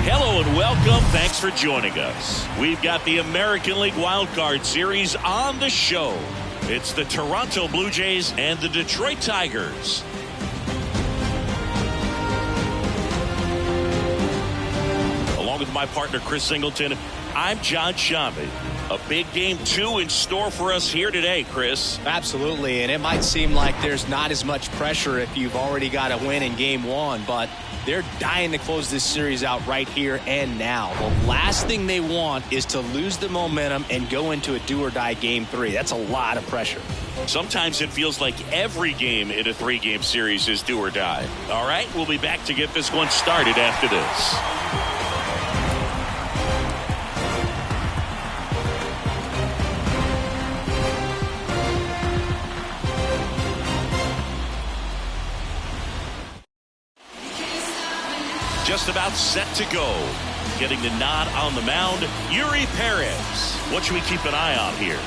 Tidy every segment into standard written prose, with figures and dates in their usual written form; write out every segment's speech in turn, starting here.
Hello and welcome. Thanks for joining us. We've got the American League Wild Card Series on the show. It's the Toronto Blue Jays and the Detroit Tigers. Along with my partner Chris Singleton, I'm John Shambi. A big game 2 in store for us here today, Chris. Absolutely, and it might seem like there's not as much pressure if you've already got a win in game 1, but they're dying to close this series out right here and now. The last thing they want is to lose the momentum and go into a do-or-die game 3. That's a lot of pressure. Sometimes it feels like every game in a 3-game series is do or die. All right, we'll be back to get this one started after this. Just about set to go. Getting the nod on the mound, Yuri Perez. What should we keep an eye on here?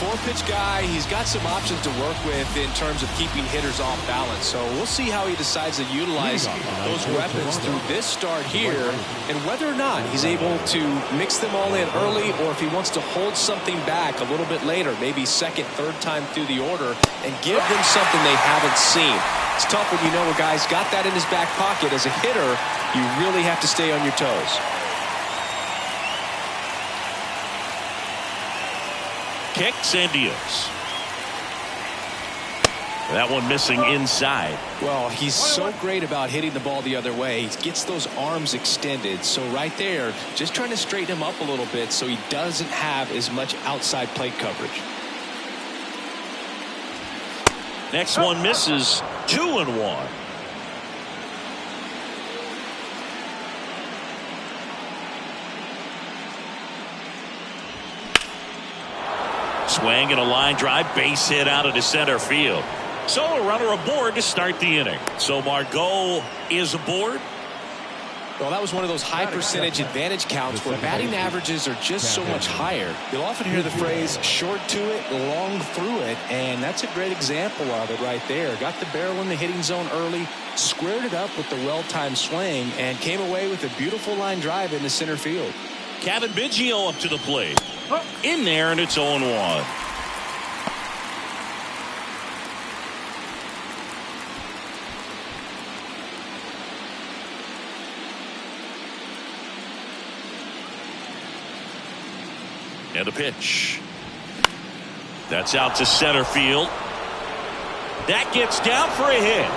4-pitch guy. He's got some options to work with in terms of keeping hitters off balance. So we'll see how he decides to utilize those weapons through this start here and whether or not he's able to mix them all in early or if he wants to hold something back a little bit later, maybe second, third time through the order and give them something they haven't seen. It's tough when you know a guy's got that in his back pocket. As a hitter, you really have to stay on your toes. Kicks and deals. That one missing inside. Well, he's so great about hitting the ball the other way. He gets those arms extended. So right there, just trying to straighten him up a little bit so he doesn't have as much outside plate coverage. Next one misses. 2-1. Swing and a line drive, base hit out into center field. So a runner aboard to start the inning. So Margot is aboard. Well, that was one of those high percentage advantage counts where batting averages are just so much higher. You'll often hear the phrase short to it, long through it, and that's a great example of it right there. Got the barrel in the hitting zone early, squared it up with the well-timed swing, and came away with a beautiful line drive into center field. Kevin Biggio up to the plate. In there, and it's 0-1. And a pitch. That's out to center field. That gets down for a hit.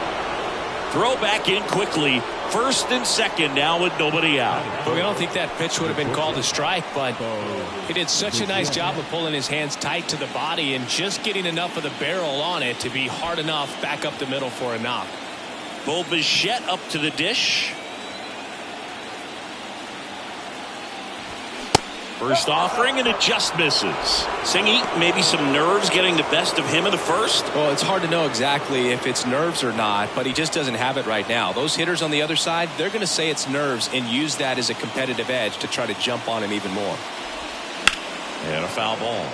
Throw back in quickly. First and second now with nobody out. Well, I don't think that pitch would have been called a strike, but he did such a nice job of pulling his hands tight to the body and just getting enough of the barrel on it to be hard enough back up the middle for a knock. Bo Bichette up to the dish. First offering, and it just misses. Singy, maybe some nerves getting the best of him in the first? Well, it's hard to know exactly if it's nerves or not, but he just doesn't have it right now. Those hitters on the other side, they're going to say it's nerves and use that as a competitive edge to try to jump on him even more. And a foul ball.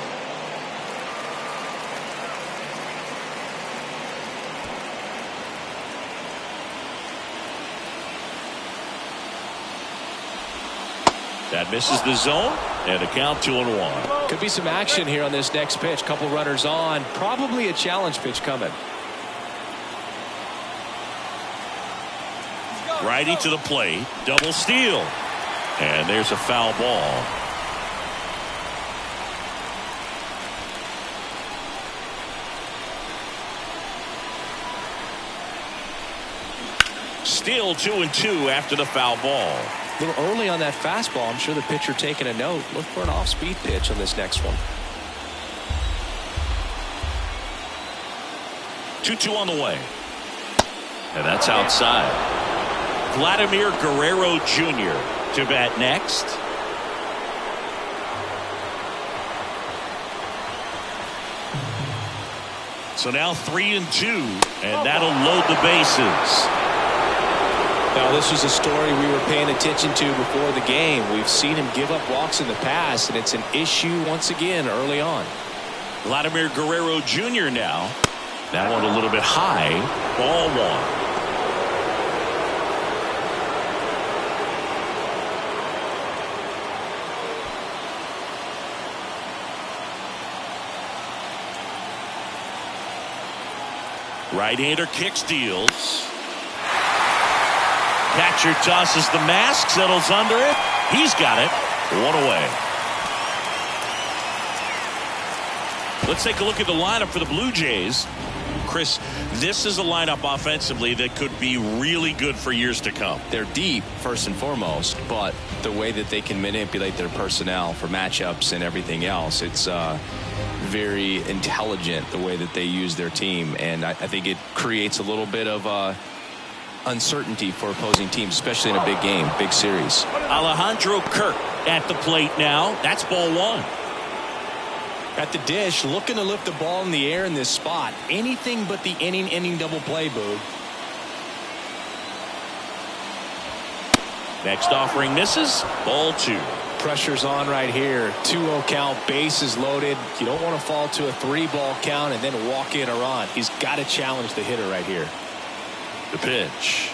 That misses the zone, and a count 2-1. Could be some action here on this next pitch. Couple runners on. Probably a challenge pitch coming. Righty to the plate. Double steal. And there's a foul ball. Still 2-2 after the foul ball. A little early on that fastball. I'm sure the pitcher taking a note. Look for an off-speed pitch on this next one. 2-2 on the way. And that's outside. Vladimir Guerrero Jr. to bat next. So now 3-2, and that'll load the bases. Now, this was a story we were paying attention to before the game. We've seen him give up walks in the past, and it's an issue once again early on. Vladimir Guerrero Jr. now. That one a little bit high. Ball one. Right-hander kicks, deals. Catcher tosses the mask, settles under it. He's got it. One away. Let's take a look at the lineup for the Blue Jays. Chris, this is a lineup offensively that could be really good for years to come. They're deep, first and foremost, but the way that they can manipulate their personnel for matchups and everything else, it's very intelligent the way that they use their team, and I think it creates a little bit of uncertainty for opposing teams, especially in a big game, big series. Alejandro Kirk at the plate now. That's ball one. At the dish, looking to lift the ball in the air in this spot. Anything but the inning double play, Boog. Next offering misses. Ball two. Pressure's on right here. 2-0 count, bases loaded. You don't want to fall to a 3-ball count and then walk in a run. He's got to challenge the hitter right here. The pitch.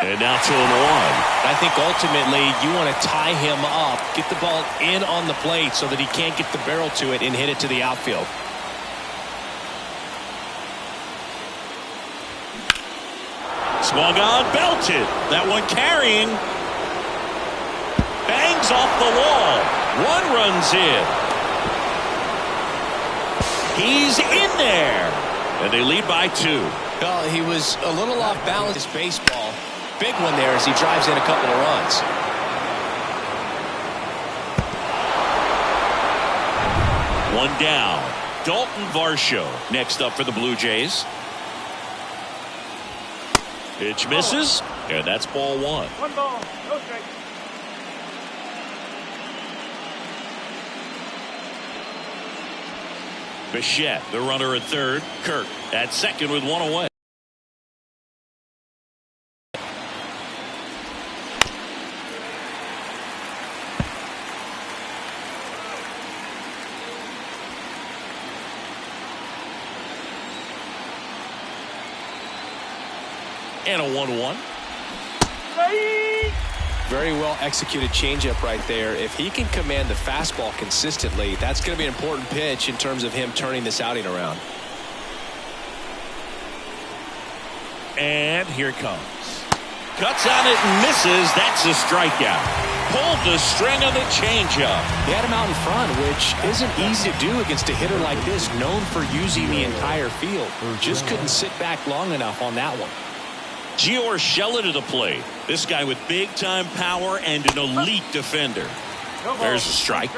And now 2-1. I think ultimately you want to tie him up, get the ball in on the plate so that he can't get the barrel to it and hit it to the outfield. Swung on, belted. That one carrying. Bangs off the wall. One runs in. He's in there. And they lead by 2. Well, he was a little off balance. His baseball. Big one there as he drives in a couple of runs. One down. Dalton Varsho next up for the Blue Jays. Pitch misses, and that's ball one. One ball, no strike. Bichette, the runner at third. Kirk at second with one away. And a 1-1. Very well executed changeup right there. If he can command the fastball consistently, that's going to be an important pitch in terms of him turning this outing around. And here it comes. Cuts on it and misses. That's a strikeout. Pulled the string of the changeup. He had him out in front, which isn't easy to do against a hitter like this, known for using the entire field. Just couldn't sit back long enough on that one. Gio Urshela to the plate. This guy with big-time power and an elite defender. There's a strike.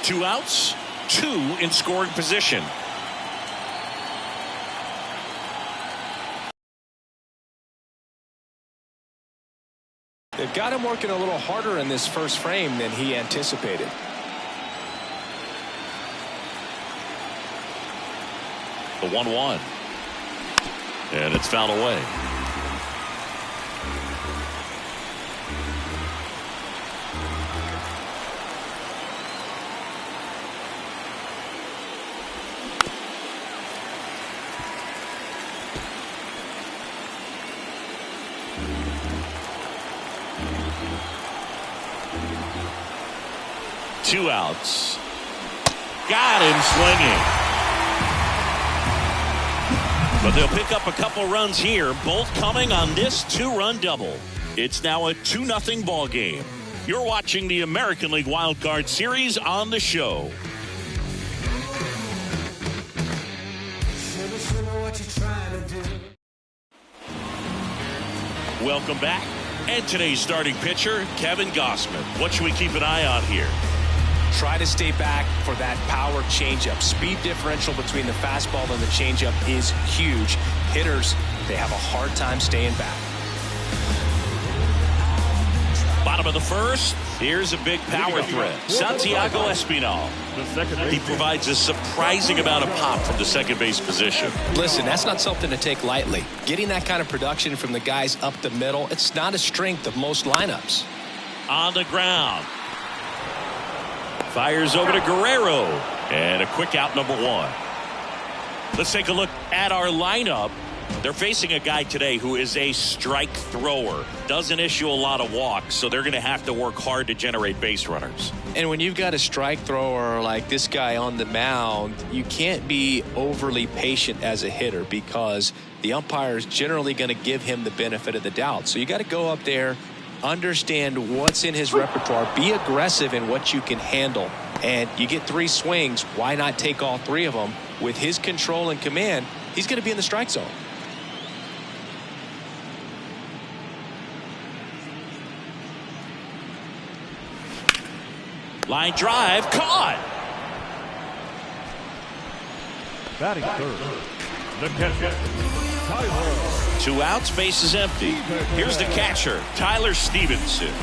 Two outs, 2 in scoring position. They've got him working a little harder in this first frame than he anticipated. The 1-1. And it's fouled away. Two outs. Got him swinging. But they'll pick up a couple runs here, both coming on this 2-run double. It's now a 2-0 ball game. You're watching the American League Wild Card Series on the show. Welcome back. And today's starting pitcher, Kevin Gausman. What should we keep an eye on here? Try to stay back for that power changeup. Speed differential between the fastball and the changeup is huge. Hitters, they have a hard time staying back. Bottom of the first, here's a big power threat. Santiago Espinal. He provides a surprising amount of pop from the second base position. Listen, that's not something to take lightly. Getting that kind of production from the guys up the middle, it's not a strength of most lineups. On the ground. Fires over to Guerrero. And a quick out, number 1. Let's take a look at our lineup. They're facing a guy today who is a strike thrower. Doesn't issue a lot of walks, so they're going to have to work hard to generate base runners. And when you've got a strike thrower like this guy on the mound, you can't be overly patient as a hitter because the umpire is generally going to give him the benefit of the doubt. So you got to go up there, understand what's in his repertoire, be aggressive in what you can handle. And you get 3 swings, why not take all 3 of them? With his control and command, he's going to be in the strike zone. Line drive, caught. Batting third, the catcher, Tyler. 2 outs, base is empty. Here's the catcher, Tyler Stevenson.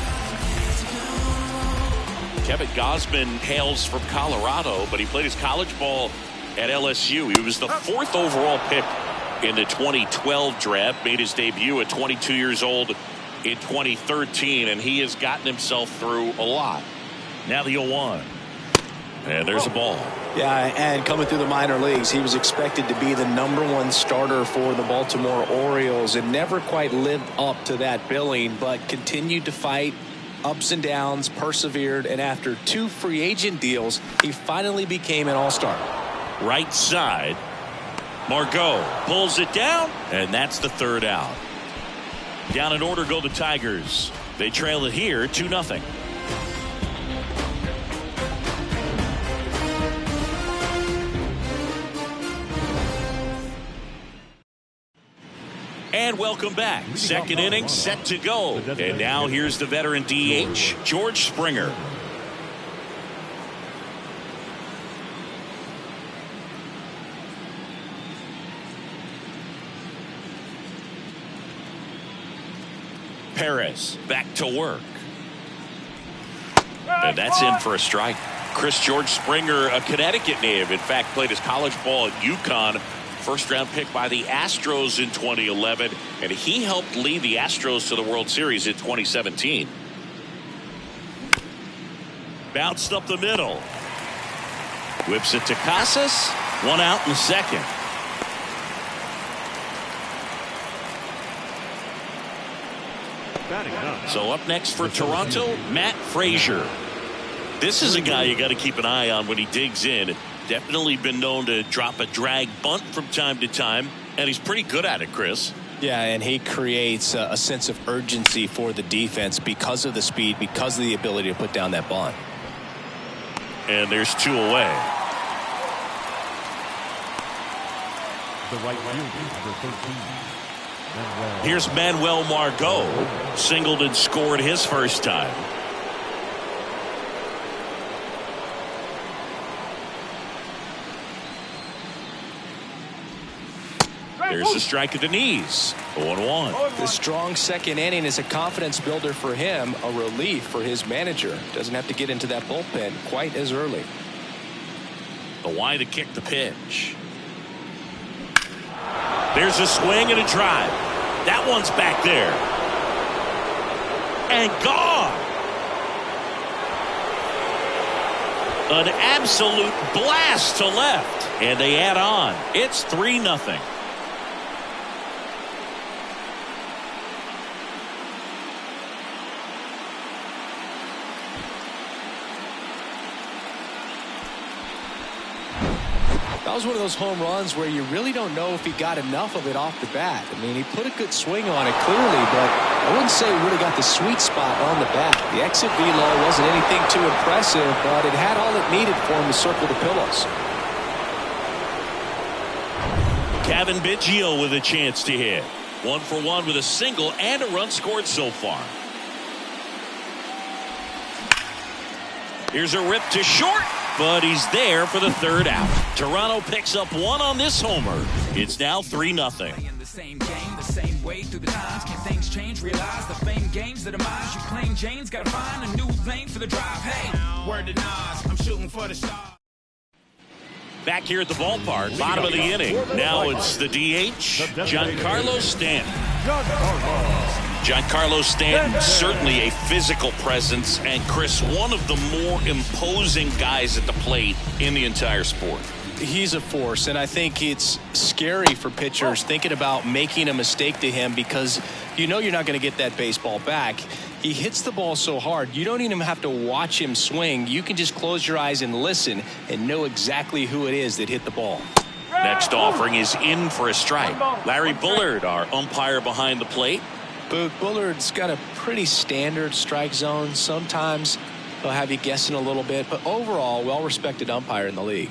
Kevin Gausman hails from Colorado, but he played his college ball at LSU. He was the 4th overall pick in the 2012 draft, made his debut at 22 years old in 2013, and he has gotten himself through a lot. Now the 0-1. And there's a ball. Yeah, and coming through the minor leagues, he was expected to be the #1 starter for the Baltimore Orioles and never quite lived up to that billing, but continued to fight ups and downs, persevered, and after 2 free agent deals, he finally became an all-star. Right side. Margot pulls it down, and that's the 3rd out. Down in order go the Tigers. They trail it here 2-0. And welcome back. 2nd inning set to go. And now here's the veteran DH, George Springer. Perez back to work. And that's in for a strike. George Springer, a Connecticut native. In fact, played his college ball at UConn. 1st-round pick by the Astros in 2011, and he helped lead the Astros to the World Series in 2017. Bounced up the middle. Whips it to Casas. 1 out in the 2nd. So up next for Toronto, Matt Frazier. This is a guy you got to keep an eye on when he digs in. Definitely been known to drop a drag bunt from time to time, and he's pretty good at it, Chris. Yeah, and he creates a sense of urgency for the defense because of the speed, because of the ability to put down that bunt. And there's 2 away. The right fielder, number 13. Here's Manuel Margot. Singled and scored his first time. There's a strike at the knees. 0-1. The strong 2nd inning is a confidence builder for him, a relief for his manager. Doesn't have to get into that bullpen quite as early. The why to kick the pitch. There's a swing and a drive. That one's back there. And gone. An absolute blast to left. And they add on. It's 3-0. That was one of those home runs where you really don't know if he got enough of it off the bat. I mean, he put a good swing on it clearly, but I wouldn't say he really got the sweet spot on the bat. The exit velo wasn't anything too impressive, but it had all it needed for him to circle the pillows. Kevin Biggio with a chance to hit. 1 for 1 with a single and a run scored so far. Here's a rip to short, but he's there for the 3rd out. Toronto picks up 1 on this homer. It's now 3-0. The same game, the same way through the times. Can things change? Realize the fame games, the demise. You claim James, gotta find a new lane for the drive. Hey, word to Nas, I'm shooting for the star. Back here at the ballpark, bottom of the inning. Now it's the DH, Giancarlo Stanton. Giancarlo Stanton, certainly a physical presence, and Chris, one of the more imposing guys at the plate in the entire sport. He's a force, and I think it's scary for pitchers thinking about making a mistake to him because you know you're not going to get that baseball back. He hits the ball so hard, you don't even have to watch him swing. You can just close your eyes and listen and know exactly who it is that hit the ball. Next offering is in for a strike. Larry Bullard, our umpire behind the plate. Bullard's got a pretty standard strike zone. Sometimes they'll have you guessing a little bit, but overall, well-respected umpire in the league.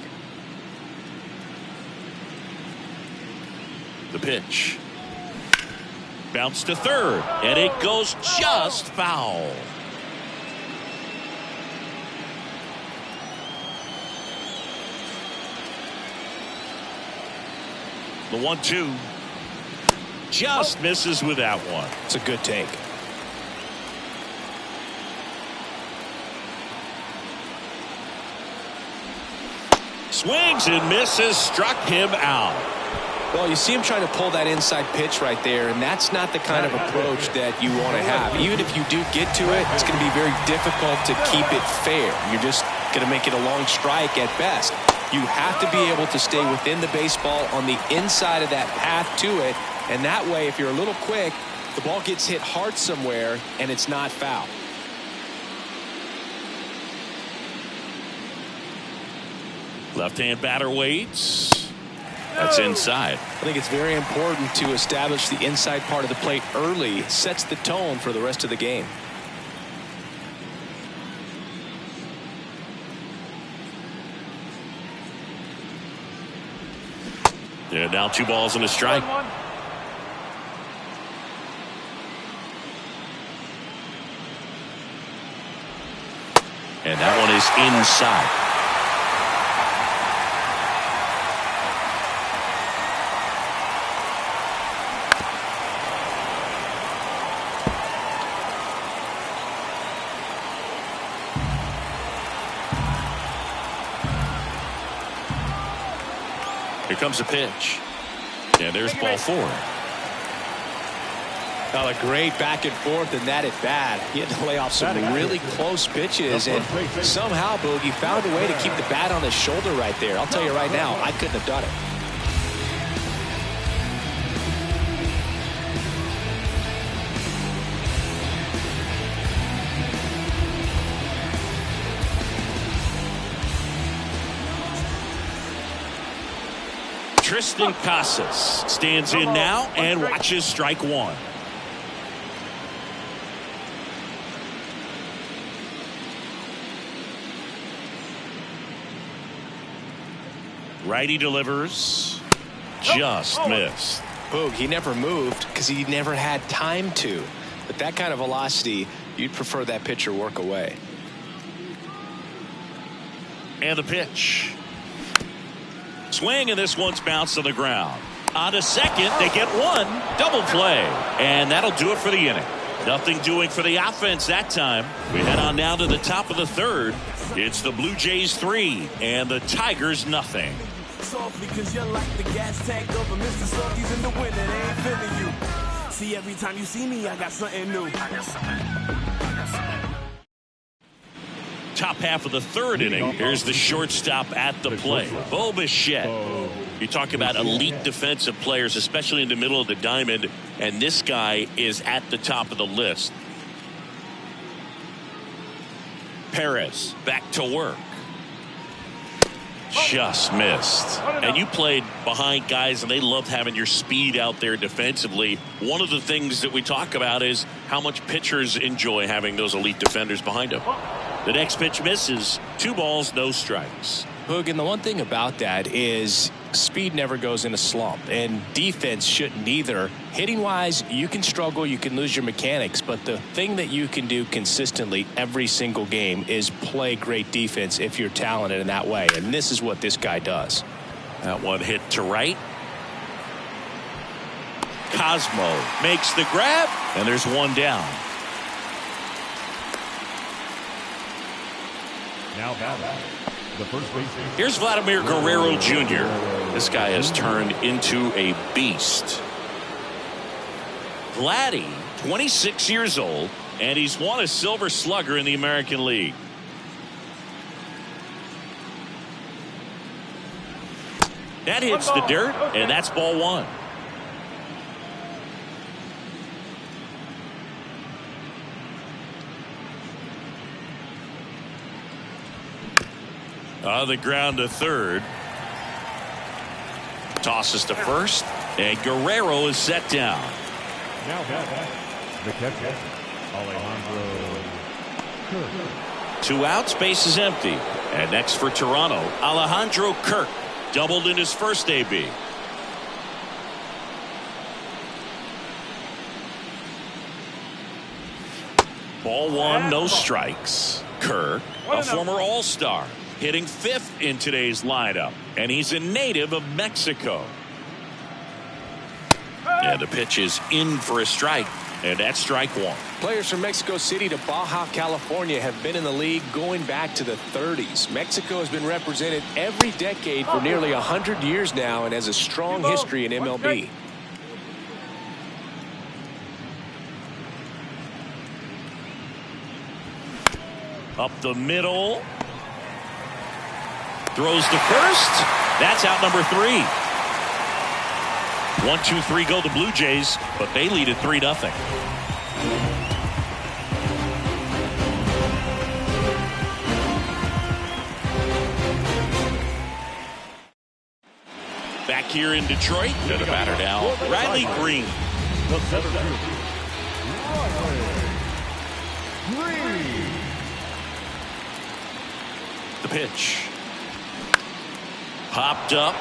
The pitch. Bounce to third, and it goes just foul. The 1-2 just misses with that one. It's a good take. Swings and misses, struck him out. Well, you see him trying to pull that inside pitch right there, and that's not the kind of approach that you want to have. Even if you do get to it, it's going to be very difficult to keep it fair. You're just going to make it a long strike at best. You have to be able to stay within the baseball on the inside of that path to it, and that way, if you're a little quick, the ball gets hit hard somewhere, and it's not foul. Left-hand batter waits. That's inside. I think it's very important to establish the inside part of the plate early. It sets the tone for the rest of the game. Yeah, now 2 balls and a strike. And that one is inside. Here comes a pitch. And there's ball 4. Well, a great back and forth in that at bat. He had to lay off some really close pitches, and somehow Boogie found a way to keep the bat on his shoulder right there. I'll tell you right now, I couldn't have done it. Tristan Casas stands in now and watches strike 1. Righty delivers. Just missed. Boog, he never moved because he never had time to. But that kind of velocity, you'd prefer that pitcher work away. And the pitch. Swing, and this one's bounced to the ground. On to second, they get 1. Double play. And that'll do it for the inning. Nothing doing for the offense that time. We head on now to the top of the 3rd. It's the Blue Jays 3 and the Tigers nothing. Softly, cause you're like the gas tank of a Mr. Salty's in the winter. They ain't feeling you. See, every time you see me, I got something new. Top half of the 3rd inning. Here's the shortstop at the plate, Bo Bichette. You talk about elite defensive players, especially in the middle of the diamond, and this guy is at the top of the list. Perez back to work. Just missed. And you played behind guys, and they loved having your speed out there defensively. One of the things that we talk about is how much pitchers enjoy having those elite defenders behind them. The next pitch misses. 2 balls, no strikes. Hoog, and the one thing about that is speed never goes in a slump, and defense shouldn't either. Hitting wise, you can struggle, you can lose your mechanics, but the thing that you can do consistently every single game is play great defense if you're talented in that way, and this is what this guy does. That one hit to right. Cosmo makes the grab, and there's 1 down. Now batting, the first baseman. Here's Vladimir Guerrero Jr. This guy has turned into a beast. Gladdy, 26 years old, and he's won a Silver Slugger in the American League. That hits the dirt, and that's ball one. On the ground to third. Tosses to first, and Guerrero is set down. Now the catcher, Alejandro Kirk. 2 outs, base is empty. And next for Toronto, Alejandro Kirk. Doubled in his first AB. Ball one, no strikes. Kirk, a former All-Star, hitting 5th in today's lineup. And he's a native of Mexico. And the pitch is in for a strike. And that's strike one. Players from Mexico City to Baja California have been in the league going back to the 30s. Mexico has been represented every decade for nearly 100 years now and has a strong history in MLB. Up the middle. Throws to first. That's out number 3. 1-2-3 go the Blue Jays, but they lead at 3-0. Back here in Detroit, to the batter now, Riley Green. The center fielder, Riley Green. The pitch. Popped up.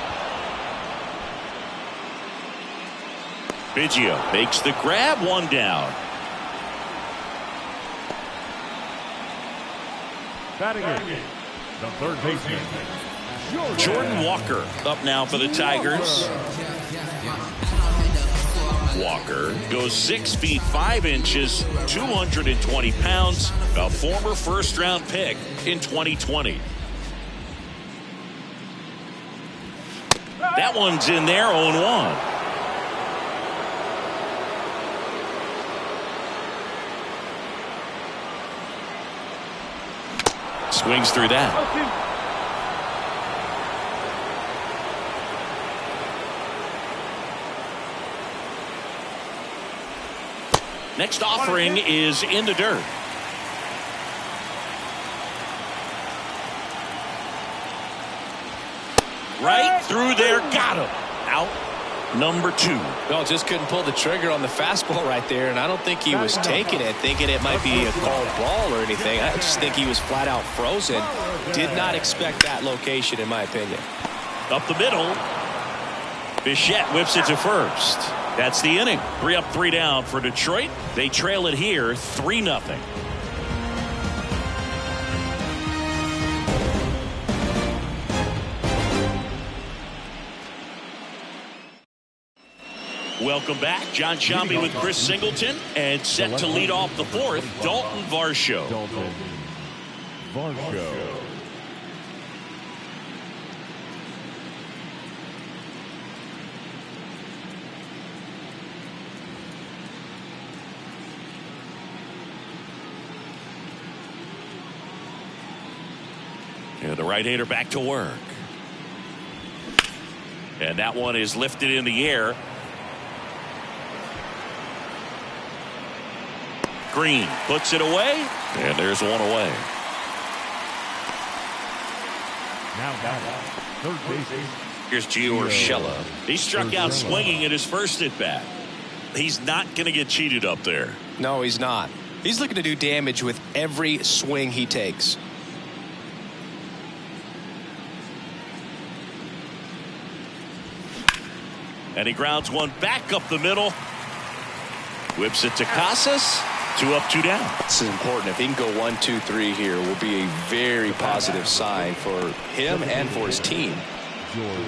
Biggio makes the grab, 1 down. Batting in, the third baseman, Jordan Walker up now for the Tigers. Walker goes 6 feet 5 inches, 220 pounds, a former first-round pick in 2020. That one's in there, 0-1. Swings through that. Next offering is in the dirt. Right through there, got him. Out number 2. Well, just couldn't pull the trigger on the fastball right there, and I don't think he was taking it, thinking it might be a called ball or anything. I just think he was flat out frozen. Did not expect that location, in my opinion. Up the middle. Bichette whips it to first. That's the inning. 3 up, 3 down for Detroit. They trail it here 3-0. Welcome back. John Sciambi with Chris Singleton, and set to lead off the 4th, Dalton Varsho. Dalton Varsho. And the right-hander back to work. And that one is lifted in the air. Green puts it away, and there's one away. Now batting, third baseman. Here's Gio Urshela. He struck out swinging at his first at-bat. He's not going to get cheated up there. No, he's not. He's looking to do damage with every swing he takes. And he grounds one back up the middle. Whips it to Casas. 2 up, 2 down. This is important. If he can go 1, 2, 3 here, will be a very positive sign for him and for his team.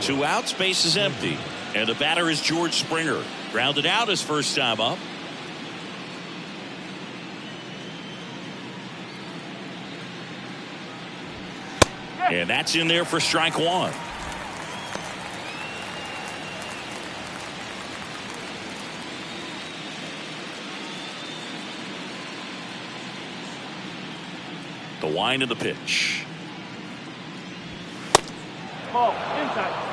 2 outs, base is empty. And the batter is George Springer. Grounded out his first time up. And that's in there for strike 1. The wind of the pitch. Ball, inside.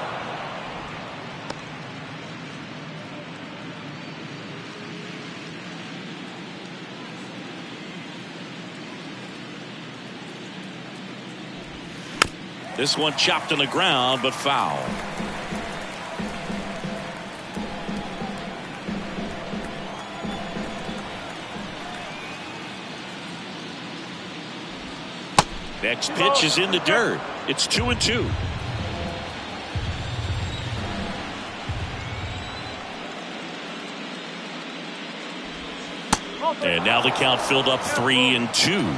This one chopped on the ground, but foul. Next pitch is in the dirt. It's 2-2. And now the count filled up 3-2.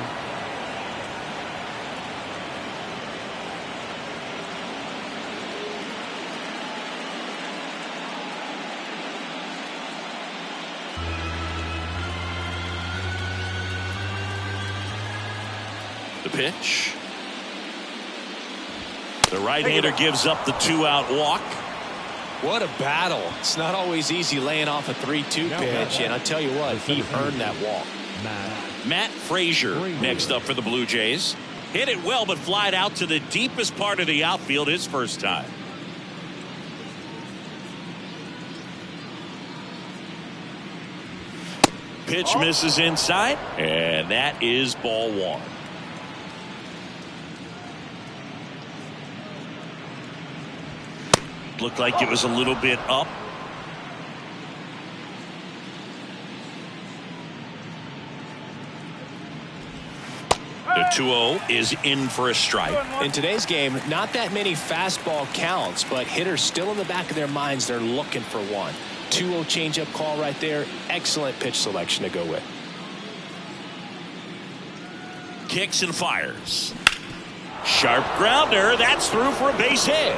The pitch. The right-hander gives up the 2-out walk. What a battle. It's not always easy laying off a 3-2 pitch, and I tell you what, he earned that walk. Matt Frazier next up for the Blue Jays. Hit it well, but flied out to the deepest part of the outfield his first time. Pitch misses inside, and that is ball one. Looked like it was a little bit up. The 2-0 is in for a strike. In today's game, not that many fastball counts, but hitters still in the back of their minds, they're looking for one. 2-0 changeup call right there. Excellent pitch selection to go with. Kicks and fires. Sharp grounder. That's through for a base hit.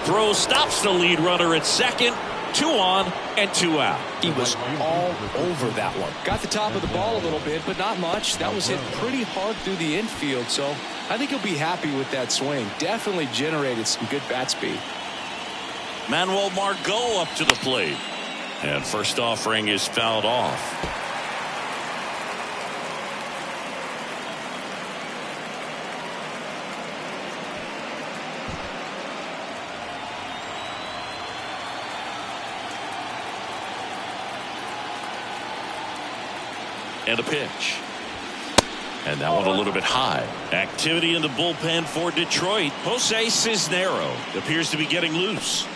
Throw stops the lead runner at second. 2 on and 2 out. He was all over that one. Got the top of the ball a little bit, but not much. That was hit pretty hard through the infield, so I think he'll be happy with that swing. Definitely generated some good bat speed. Manuel Margot up to the plate. And first offering is fouled off. And a pitch. And that one a little bit high. Activity in the bullpen for Detroit. Jose Cisnero appears to be getting loose.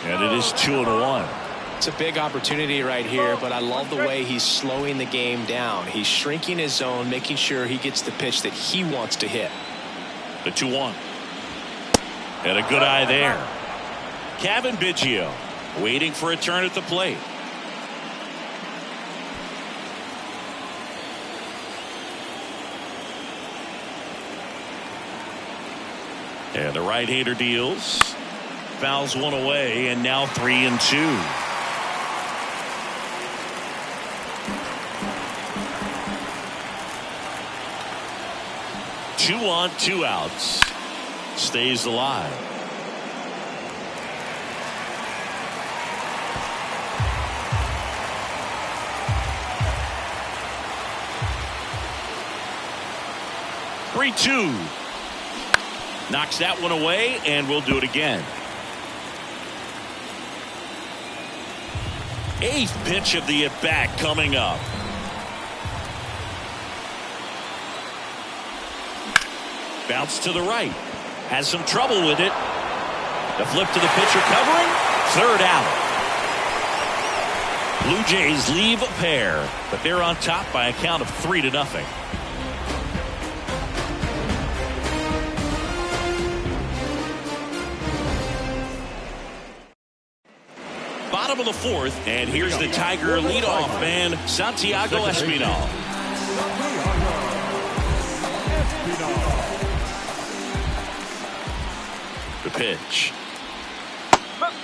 And it is 2-1. It's a big opportunity right here, but I love the way he's slowing the game down. He's shrinking his zone, making sure he gets the pitch that he wants to hit. The 2-1. And a good eye there. Kevin Biggio waiting for a turn at the plate. And the right-hander deals. Fouls one away, and now 3-2. Two on, 2 outs. Stays alive. Three, 2. Knocks that one away, and we'll do it again. 8th pitch of the at-bat coming up. Bounce to the right. Has some trouble with it. The flip to the pitcher covering. 3rd out. Blue Jays leave a pair, but they're on top by a count of 3-0. Bottom of the 4th, and here's the Tiger leadoff man, Santiago Espinal. The pitch.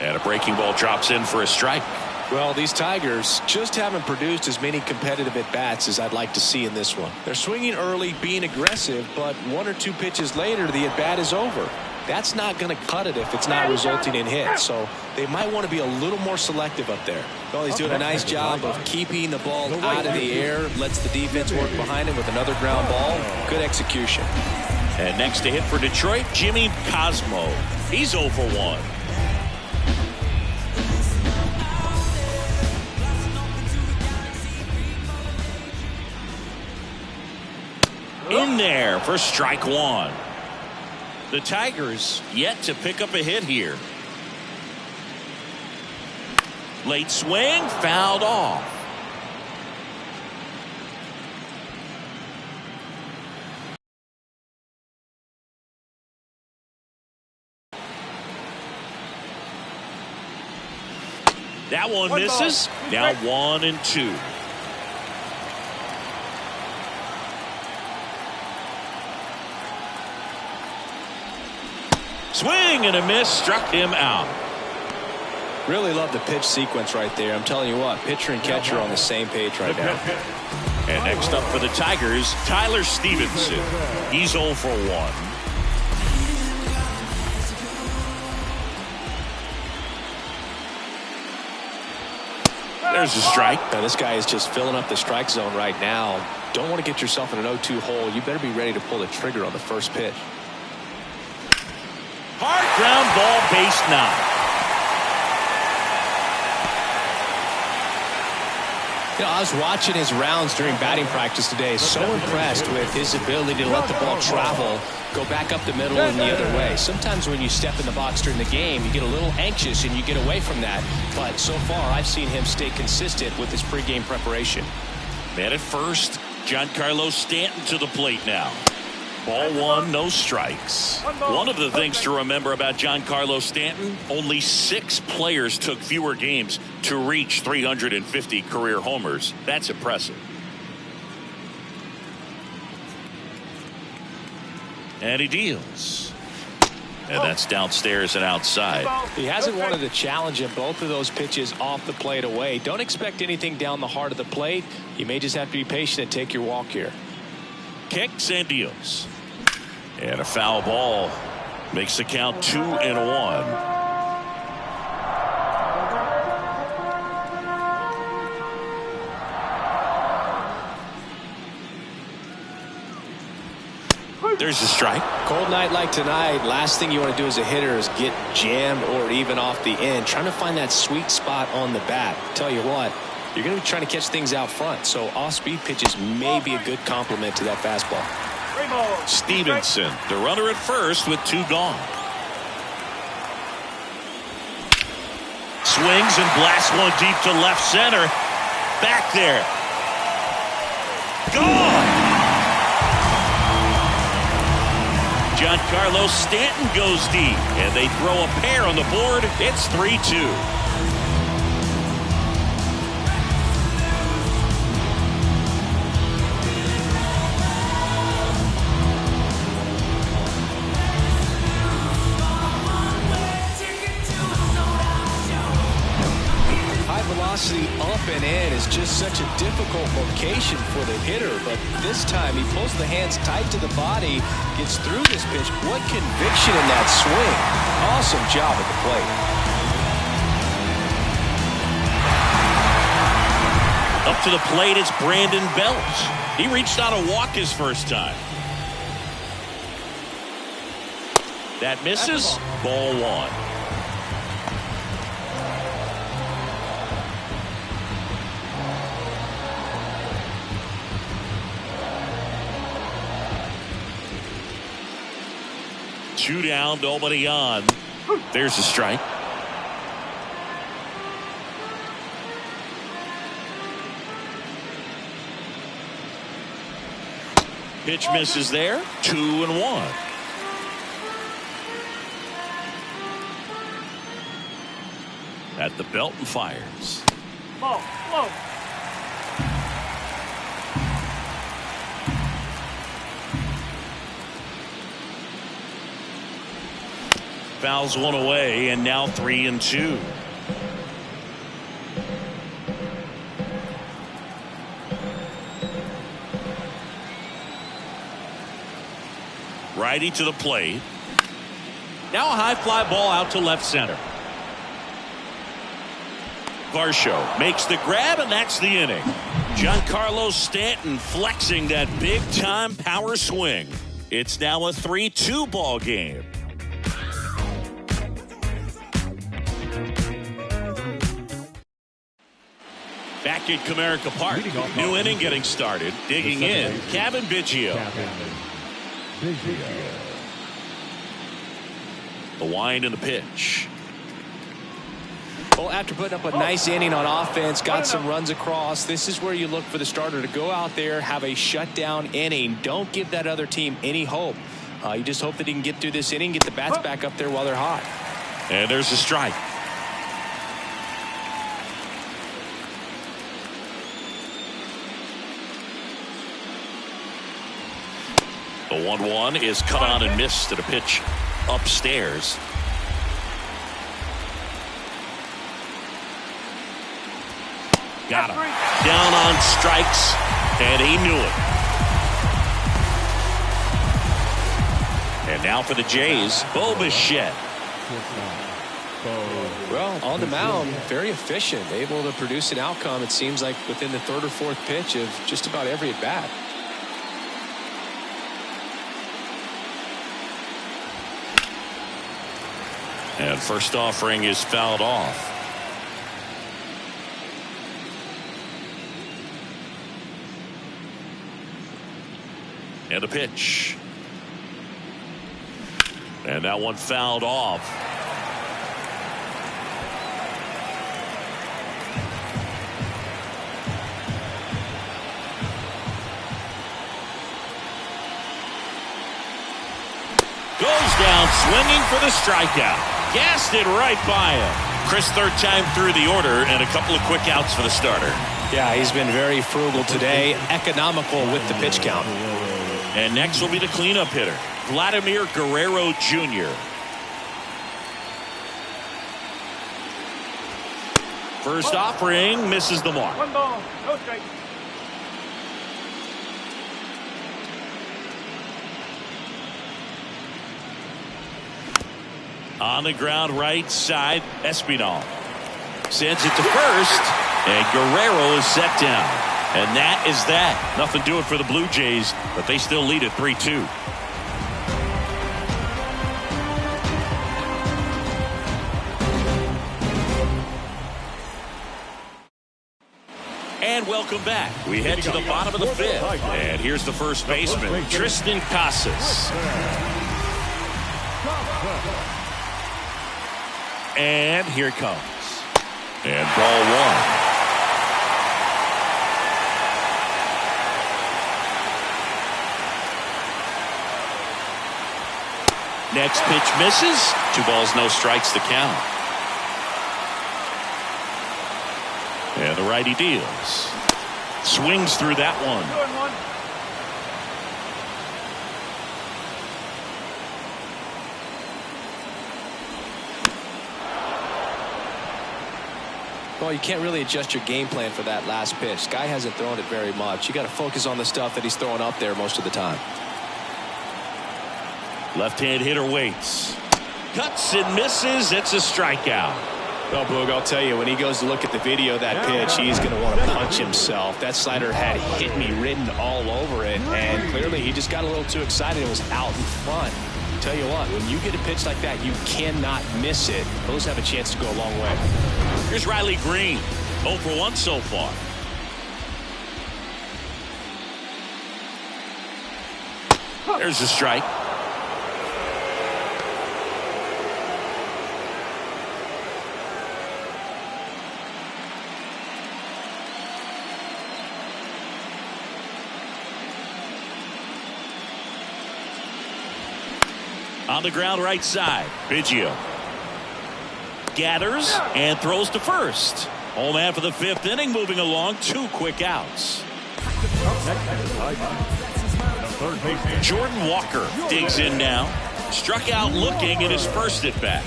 And a breaking ball drops in for a strike. Well, these Tigers just haven't produced as many competitive at-bats as I'd like to see in this one. They're swinging early, being aggressive, but 1 or 2 pitches later, the at-bat is over. that's not going to cut it if it's not resulting in hits. So they might want to be a little more selective up there. Well, he's doing a nice job of keeping the ball out of the air, lets the defense work behind him with another ground ball. Good execution. And next to hit for Detroit, Jimmy Cosmo. He's 0 for 1. In there for strike one. The Tigers yet to pick up a hit here. Late swing, fouled off. That one misses. Now 1-2. Swing and a miss, struck him out. Really love the pitch sequence right there. I'm telling you what, pitcher and catcher are on the same page right now. And next up for the Tigers, Tyler Stevenson. He's 0 for 1. There's a strike. Now this guy is just filling up the strike zone right now. Don't want to get yourself in an 0-2 hole. You better be ready to pull the trigger on the first pitch. Hard ground ball, base 9. You know, I was watching his rounds during batting practice today. So impressed with his ability to let the ball travel, go back up the middle and the other way. Sometimes when you step in the box during the game, you get a little anxious and you get away from that. But so far, I've seen him stay consistent with his pregame preparation. Man at first, Giancarlo Stanton to the plate now. Ball 1, no strikes. One of the things to remember about Giancarlo Stanton, only 6 players took fewer games to reach 350 career homers. That's impressive. And he deals. And that's downstairs and outside. He hasn't wanted to challenge him. Both of those pitches off the plate away. Don't expect anything down the heart of the plate. You may just have to be patient and take your walk here. Kicks and deals. And a foul ball makes the count 2-1. There's a strike. Cold night like tonight, last thing you want to do as a hitter is get jammed or even off the end. Trying to find that sweet spot on the bat. Tell you what, you're going to be trying to catch things out front, so off-speed pitches may be a good complement to that fastball. Stevenson, the runner at first with 2 gone. Swings and blasts one deep to left center. Back there. Gone! Giancarlo Stanton goes deep, and they throw a pair on the board. It's 3-2. Velocity up and in is just such a difficult location for the hitter, but this time he pulls the hands tight to the body, gets through this pitch. What conviction in that swing. Awesome job at the plate. Up to the plate, it's Brandon Belt. He reached out a walk his first time. That misses. Ball 1. Two down, nobody on. There's a strike. Pitch misses there. 2-1. At the belt and fires. Whoa, whoa. Fouls one away, and now 3-2. Righty to the plate. Now a high fly ball out to left center. Varsho makes the grab, and that's the inning. Giancarlo Stanton flexing that big-time power swing. It's now a 3-2 ball game. Back at Comerica Park, new inning getting started. Digging in, Kevin Biggio. The wind and the pitch. Well, after putting up a nice inning on offense, got some runs across, this is where you look for the starter to go out there, have a shutdown inning. Don't give that other team any hope. You just hope that he can get through this inning, get the bats back up there while they're hot. And there's a strike. The 1-1 is cut on and missed to the pitch upstairs. Got him. Down on strikes, and he knew it. And now for the Jays, Bo Bichette. Well, on the mound, very efficient, able to produce an outcome, it seems like, within the third or fourth pitch of just about every at-bat. And first offering is fouled off. And the pitch. And that one fouled off. Goes down swinging for the strikeout. Gassed it right by him. Chris, third time through the order, and a couple of quick outs for the starter. Yeah, he's been very frugal today, economical with the pitch count. And next will be the cleanup hitter, Vladimir Guerrero Jr. First offering misses the mark. 1 ball, no strike. On the ground right side, Espinal sends it to first, and Guerrero is set down. And that is that. Nothing doing for the Blue Jays, but they still lead at 3-2. And welcome back. We head to the bottom of the fifth. And here's the first baseman, Tristan Casas. And here it comes. And ball one. Next pitch misses. 2 balls, no strikes to count. And the righty deals. Swings through that one. Well, you can't really adjust your game plan for that last pitch. Guy hasn't thrown it very much. You got to focus on the stuff that he's throwing up there most of the time. Left-hand hitter waits. Cuts and misses. It's a strikeout. Well, Boog, I'll tell you, when he goes to look at the video of that pitch, he's going to want to punch himself. That slider had hit me written all over it, and clearly he just got a little too excited and was out in front. Tell you what, when you get a pitch like that, you cannot miss it. Those have a chance to go a long way. Here's Riley Green. 0 for 1 so far. There's a strike. On the ground right side, Biggio gathers and throws to first. Home man for the 5th inning, moving along, 2 quick outs. Jordan Walker digs in now. Struck out looking in his first at bat.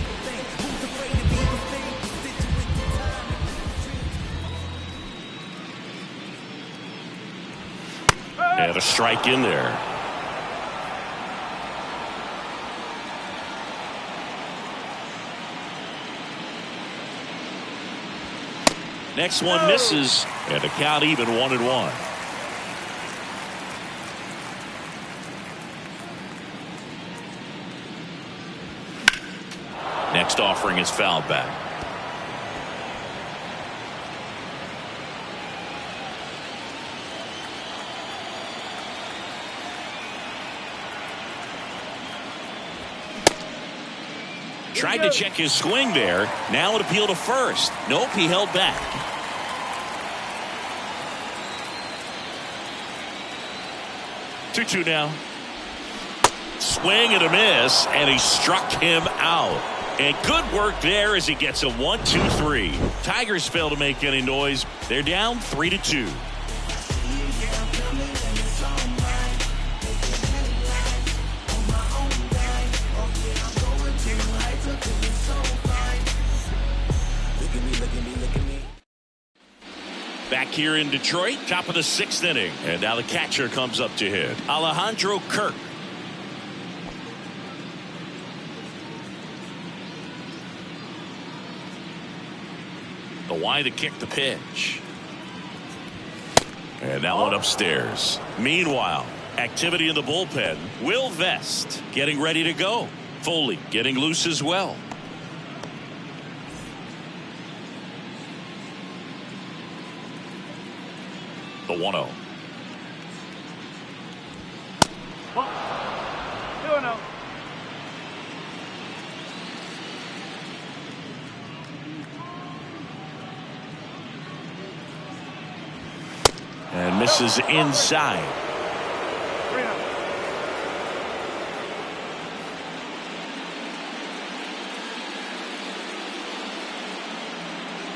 And a strike in there. Next one misses, and the count even 1-1. Next offering is fouled back. Tried to check his swing there. Now an appeal to first. Nope, he held back. Two now. Swing and a miss, and he struck him out. And good work there as he gets a 1-2-3. Tigers fail to make any noise. They're down 3-2. Back here in Detroit, top of the 6th inning. And now the catcher comes up to hit. Alejandro Kirk. The wide to kick the pitch. And that one upstairs. Meanwhile, activity in the bullpen. Will Vest getting ready to go. Foley getting loose as well. The 1-0. 2-0. And misses inside. 3-0.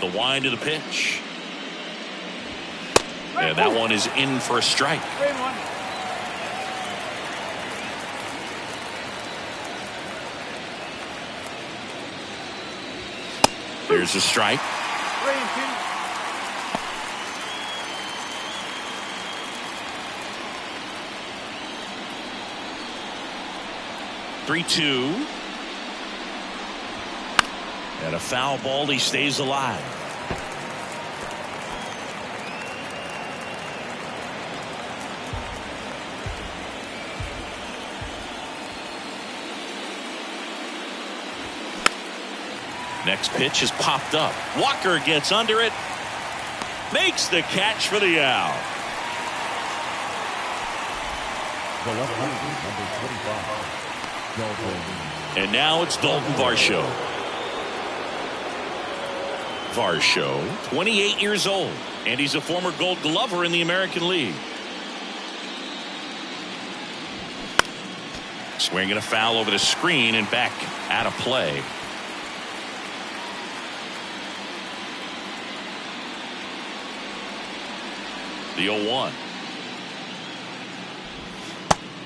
The wind of the pitch. And that one is in for a strike. 3-1. There's a strike. 3-2. 3-2. And a foul ball. He stays alive. Next pitch is popped up. Walker gets under it. Makes the catch for the out. The left-hander, number 25. And now it's Dalton Varsho. Varsho, 28 years old, and he's a former Gold Glover in the American League. Swinging a foul over the screen and back out of play. The 0-1.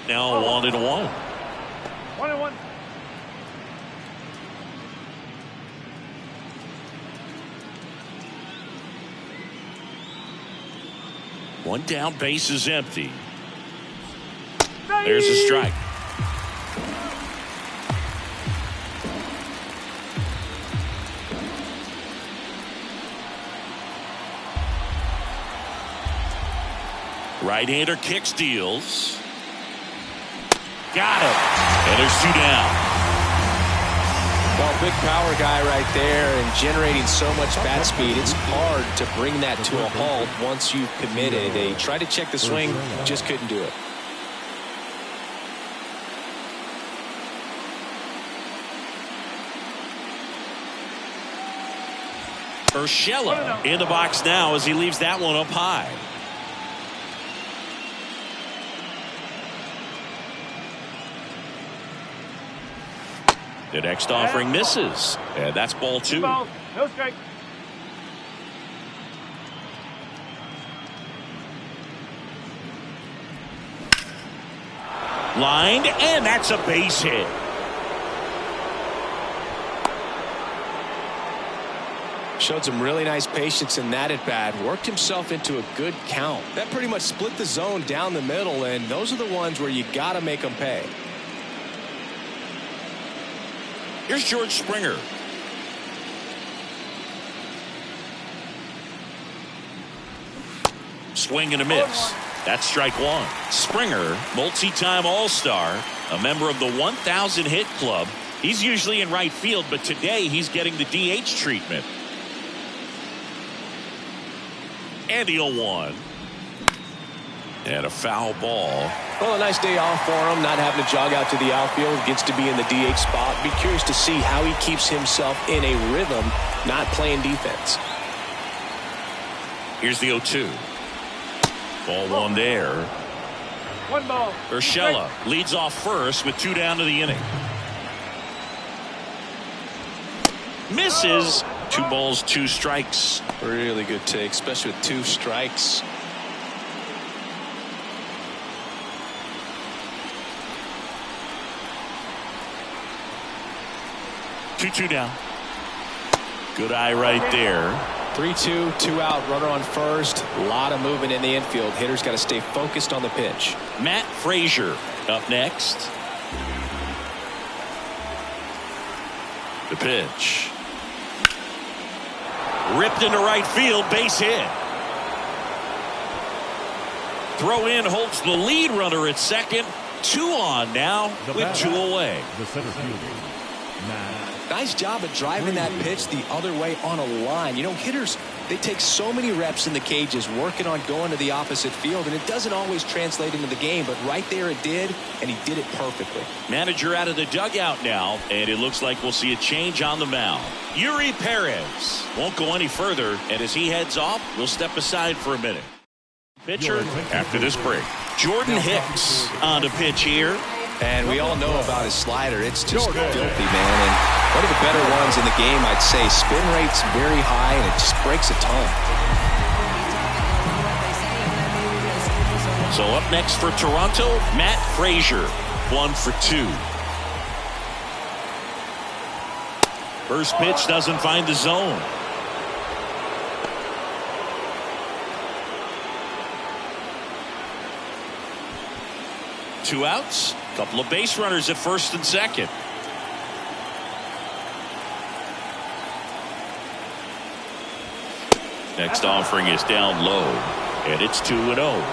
Now 1-1. 1-1. One down, base is empty. There's a strike. Right-hander kicks, deals. Got him. And there's 2 down. Well, big power guy right there and generating so much bat speed. It's hard to bring that to a halt once you've committed. They tried to check the swing, just couldn't do it. Urshela in the box now as he leaves that one up high. The next offering misses, and that's ball 2. No strike. Lined, and that's a base hit. Showed some really nice patience in that at bat. Worked himself into a good count. That pretty much split the zone down the middle, and those are the ones where you got to make them pay. Here's George Springer. swing and a miss. That's strike one. Springer, multi-time All-Star, a member of the 1,000 hit club. He's usually in right field, but today he's getting the DH treatment. And the 0-1. And a foul ball. Well, a nice day off for him, not having to jog out to the outfield. Gets to be in the DH spot. Be curious to see how he keeps himself in a rhythm, not playing defense. Here's the 0-2. Ball one there. One ball. Urshela leads off first with 2 down to the inning. Misses. 2 balls, 2 strikes. Really good take, especially with 2 strikes. Two down. Good eye right there. 3-2, 2 out, runner on first. A lot of movement in the infield. Hitter's got to stay focused on the pitch. Matt Frazier up next. The pitch. Ripped into right field, base hit. Throw in holds the lead runner at second. 2 on now with 2 away. The center fielder, Nice job of driving that pitch the other way on a line. You know, hitters, they take so many reps in the cages working on going to the opposite field, and it doesn't always translate into the game, but right there it did, and he did it perfectly. Manager out of the dugout now, and it looks like we'll see a change on the mound. Yuri Perez won't go any further, and as he heads off, we'll step aside for a minute. Pitcher after this break. Jordan Hicks on the pitch here. And we all know about his slider. It's just filthy, man. And one of the better ones in the game, I'd say. Spin rate's very high, and it just breaks a ton. So up next for Toronto, Matt Frazier, 1 for 2. First pitch doesn't find the zone. Two outs, couple of base runners at first and second. Next offering is down low, and it's 2-0.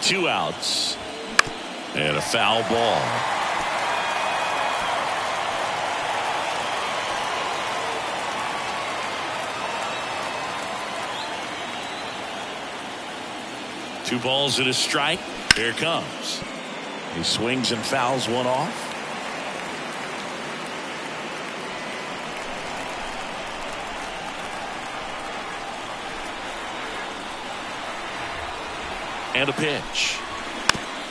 Two outs and a foul ball. Two balls and a strike. Here it comes. He swings and fouls one off. And a pitch.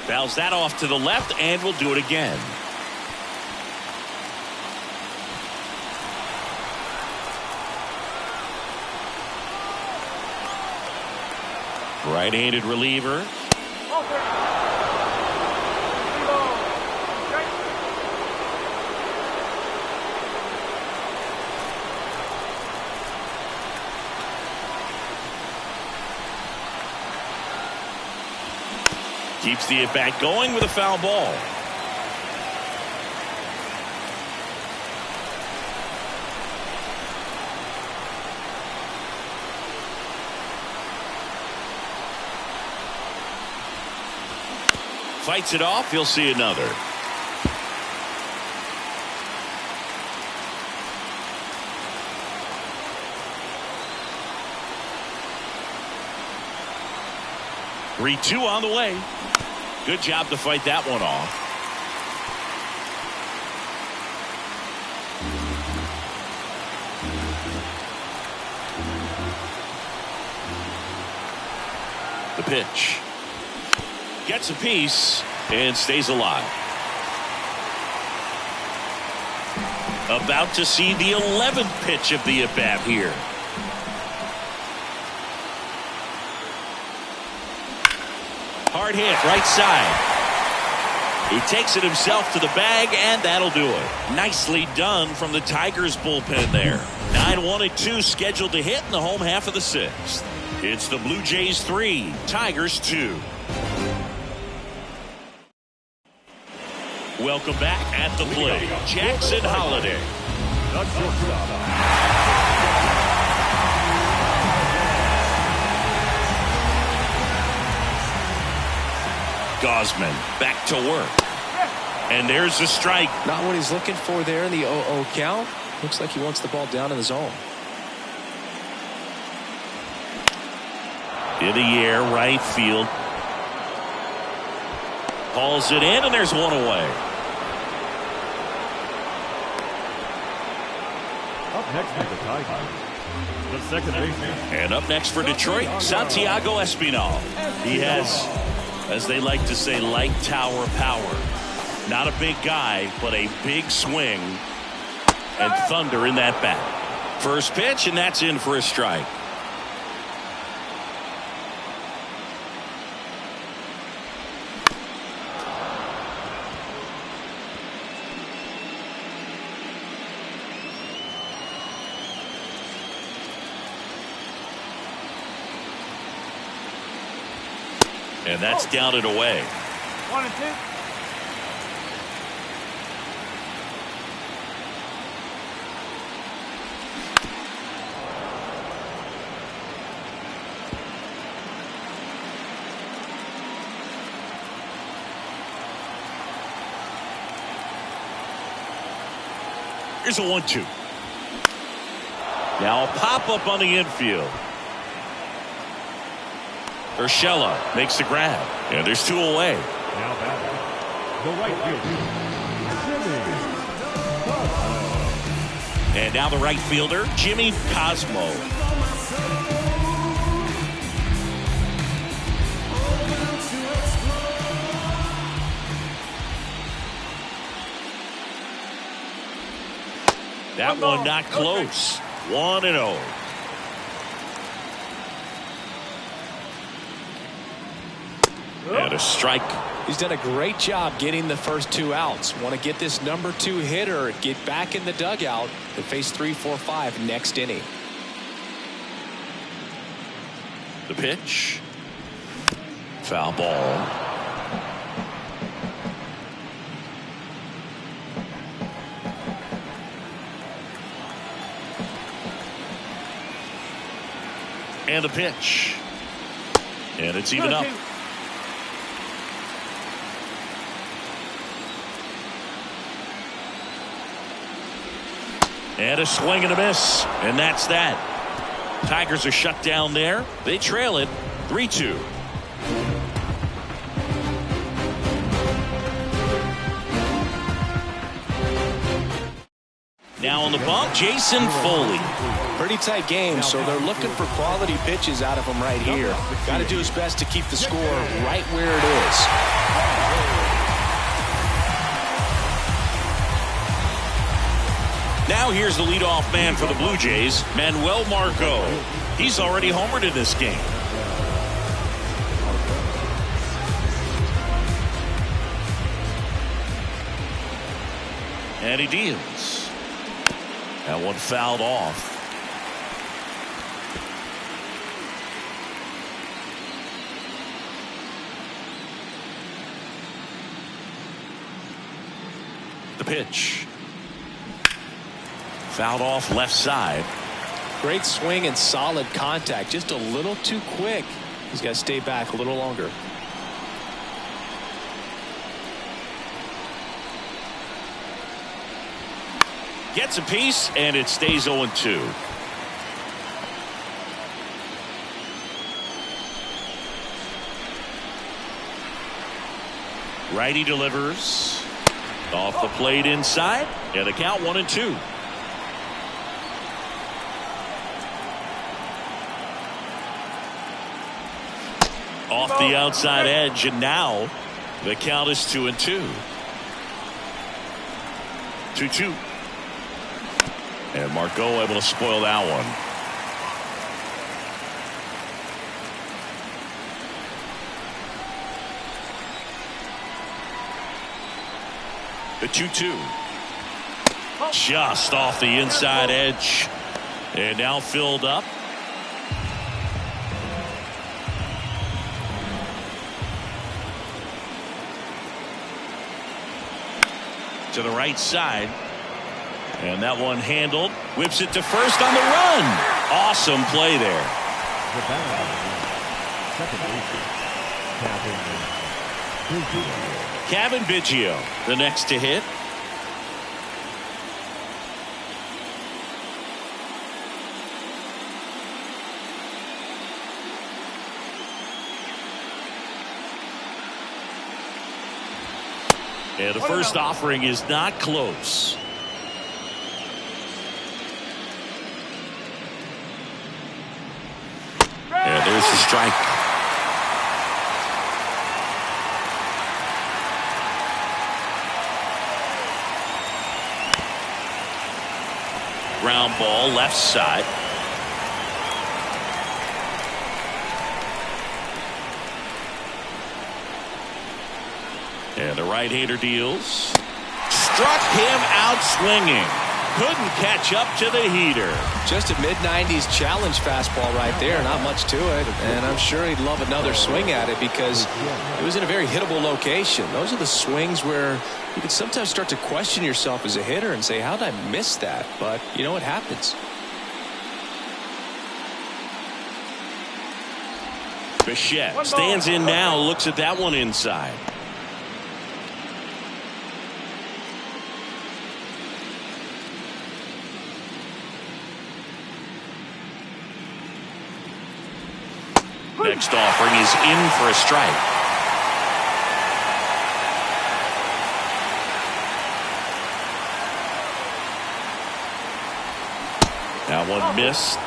Fouls that off to the left, and we'll do it again. Right-handed reliever. Keeps the at-bat going with a foul ball. Fights it off. You'll see another. Three-two on the way. Good job to fight that one off. The pitch. Gets a piece and stays alive. About to see the 11th pitch of the at-bat here. Hard hit right side. He takes it himself to the bag, and that'll do it. Nicely done from the Tigers bullpen there. 9-1-2 scheduled to hit in the home half of the 6th. It's the Blue Jays 3, Tigers 2. Welcome back. At the plate, Jackson Holiday. Gausman back to work. And there's the strike. Not what he's looking for there in the 0-0 count. Looks like he wants the ball down in the zone. In the air, right field. Hauls it in, and there's one away. Up next for the Tigers, the second baseman. And up next for Detroit, Santiago Espinal. He has, as they like to say, light tower power. Not a big guy, but a big swing and thunder in that bat. First pitch, and that's in for a strike. And that's down and away. 1-2. Here's a 1-2. Now a pop-up on the infield. Urshela makes the grab. And there's two away. Now batting, the right fielder, And now the right fielder, Jimmy Cosmo. That one not close. 1-0. And a strike. He's done a great job getting the first two outs. Want to get this number 2 hitter, get back in the dugout to face 3, 4, 5 next inning. The pitch. Foul ball. And the pitch. And it's even up. And a swing and a miss. And that's that. Tigers are shut down there. They trail it 3-2. Now on the bump, Jason Foley. Pretty tight game, so they're looking for quality pitches out of him right here. Got to do his best to keep the score right where it is. Now here's the leadoff man for the Blue Jays, Manuel Margot. He's already homered in this game. And he deals. That one fouled off. The pitch. Fouled off left side. Great swing and solid contact. Just a little too quick. He's got to stay back a little longer. Gets a piece, and it stays 0-2. Righty delivers. Off the plate inside. And the count 1-2. Off the outside edge, and now the count is 2-2. 2-2. And Margot able to spoil that one. The 2-2. Just off the inside edge. And now filled up. to the right side. And that one handled. Whips it to first on the run. Awesome play there. The batter, second baseman, Kevin Biggio, the next to hit. And the first offering is not close. And there's the strike. Ground ball left side. And the right-hander deals. Struck him out swinging. Couldn't catch up to the heater. Just a mid-90s challenge fastball right there. Not much to it. And I'm sure he'd love another swing at it because it was in a very hittable location. Those are the swings where you can sometimes start to question yourself as a hitter and say, how did I miss that? But, you know, it happens. Bichette stands in now, looks at that one inside. Next offering is in for a strike. That one missed.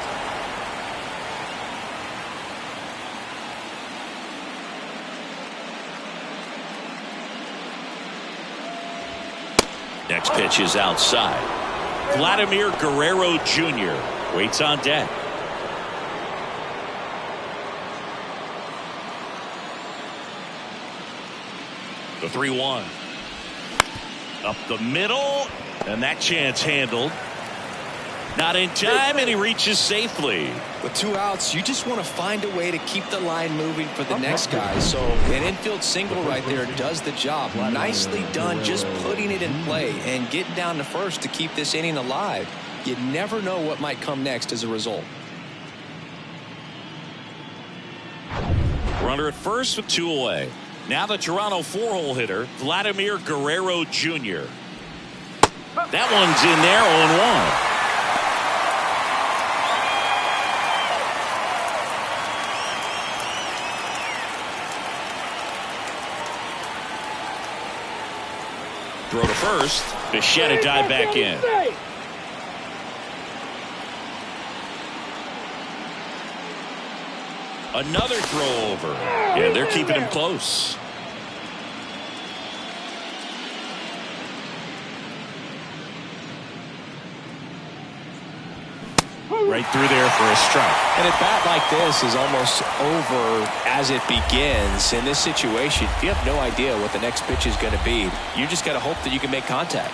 Next pitch is outside. Vladimir Guerrero Jr. waits on deck. The 3-1. Up the middle, and that chance handled. Not in time, and he reaches safely. With 2 outs, you just want to find a way to keep the line moving for the next guy. So an infield single right there does the job. Nicely done, just putting it in play and getting down to first to keep this inning alive. You never know what might come next as a result. Runner at first with 2 away. Now the Toronto 4-hole hitter, Vladimir Guerrero Jr. That one's in there, 0-1. Throw to first. Bichette dive back in. Another throw over. Yeah, they're keeping him close. Right through there for a strike. And a bat like this is almost over as it begins. In this situation, you have no idea what the next pitch is going to be. You just got to hope that you can make contact.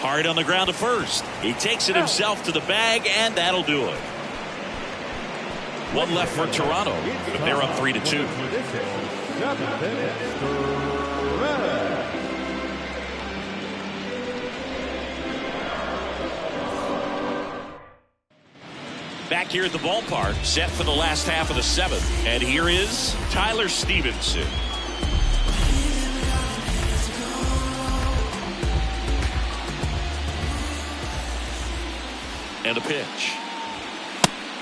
Hard on the ground to first. He takes it himself to the bag, and that'll do it. One left for Toronto. They're up 3-2. Back here at the ballpark, set for the last half of the 7th. And here is Tyler Stevenson. And a pitch.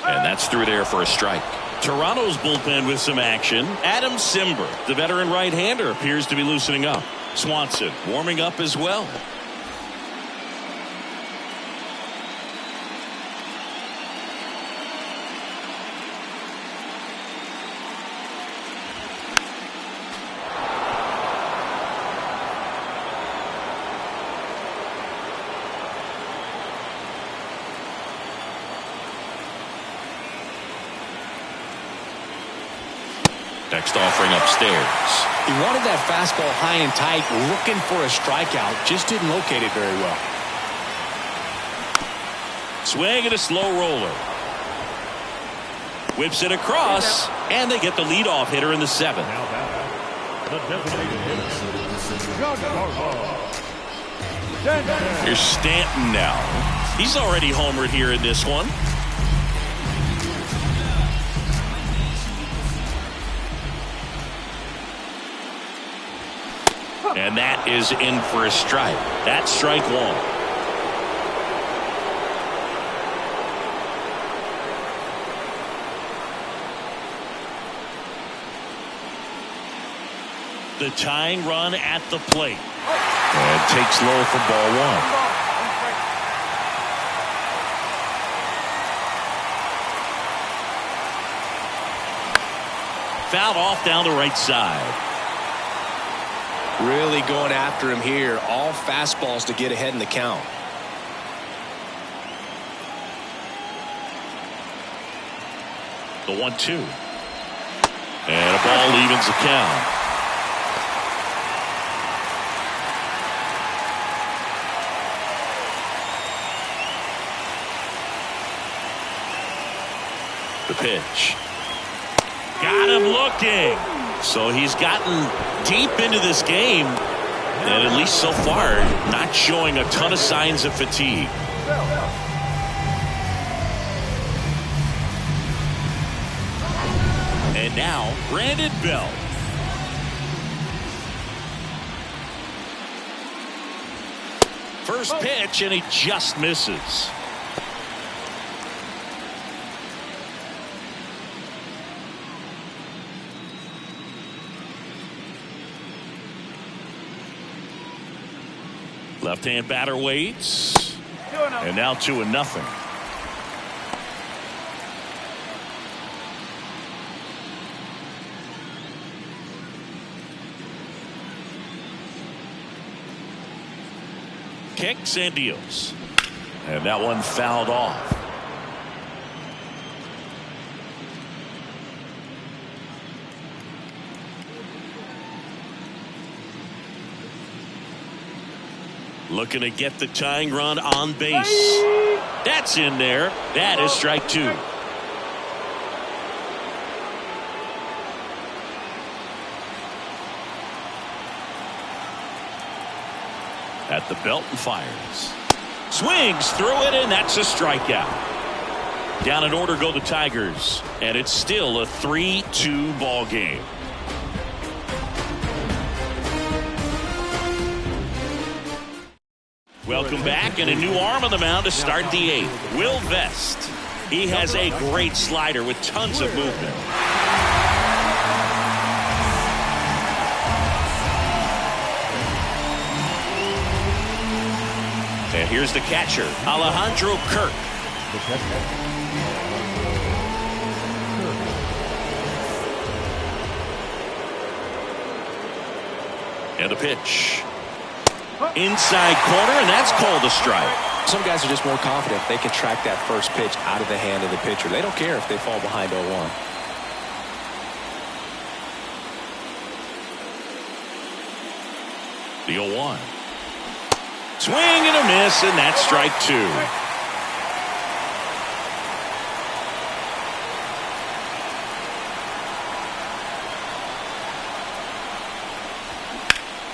And that's through there for a strike. Toronto's bullpen with some action. Adam Simber, the veteran right-hander, appears to be loosening up. Swanson warming up as well. Next offering upstairs. He wanted that fastball high and tight, looking for a strikeout. Just didn't locate it very well. Swing and a slow roller. Whips it across, and they get the leadoff hitter in the 7th. The designated hitter, John Harbaugh. Here's Stanton now. He's already homered here in this one. And that is in for a strike. That's strike one. The tying run at the plate. And takes low for ball one. Fouled off down the right side. Really going after him here. All fastballs to get ahead in the count. The 1-2. And a ball evens the count. The pitch. Got him looking. So he's gotten deep into this game, and at least so far, not showing a ton of signs of fatigue. And now, Brandon Belt. First pitch, and he just misses. Left-hand batter waits. And now 2-0. Kicks and deals. And that one fouled off. Looking to get the tying run on base. That's in there. That is strike two. At the belt and fires. Swings through it, and that's a strikeout. Down in order go the Tigers, and it's still a 3-2 ball game. Welcome back, and a new arm on the mound to start the eighth. Will Vest. He has a great slider with tons of movement. And here's the catcher, Alejandro Kirk. And a pitch. Inside corner, and that's called a strike. Some guys are just more confident they can track that first pitch out of the hand of the pitcher. They don't care if they fall behind 0-1. The 0-1. Swing and a miss, and that's strike two.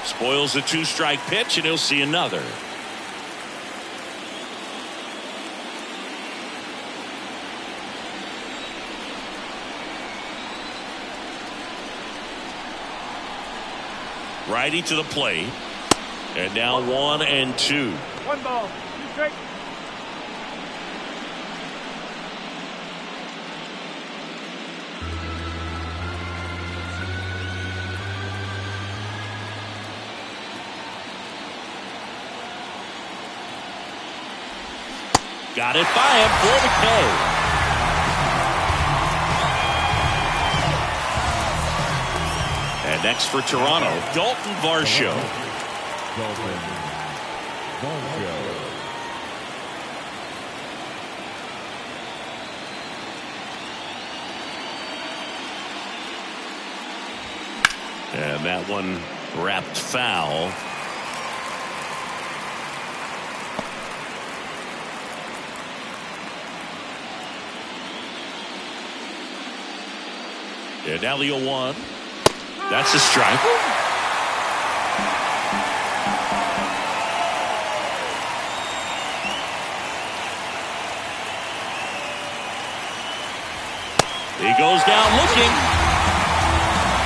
Spoils the two-strike pitch, and he'll see another. Righty to the plate. And now 1-2. 1 ball, 2 strikes. Got it by him for the K. And next for Toronto, Dalton Varsho. And that one wrapped foul. And now the 0-1. That's a strike. He goes down looking.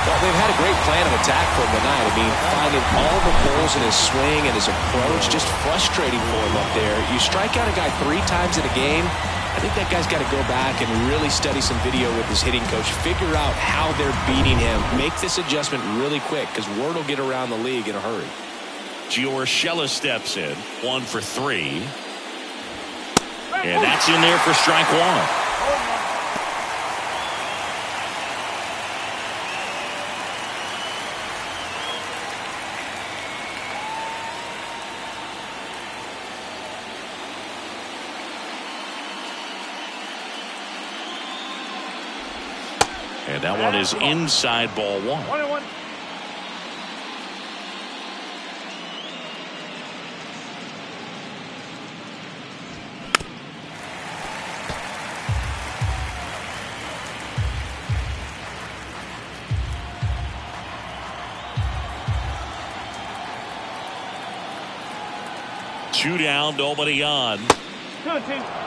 Well, they've had a great plan of attack for him tonight. I mean, finding all the holes in his swing and his approach, just frustrating for him up there. You strike out a guy 3 times in a game, I think that guy's got to go back and really study some video with his hitting coach, figure out how they're beating him, make this adjustment really quick, because word will get around the league in a hurry. Giorgella steps in, 1 for 3. And that's in there for strike 1. And that one is inside ball 1. 1-1. Two down, nobody on. 2-2.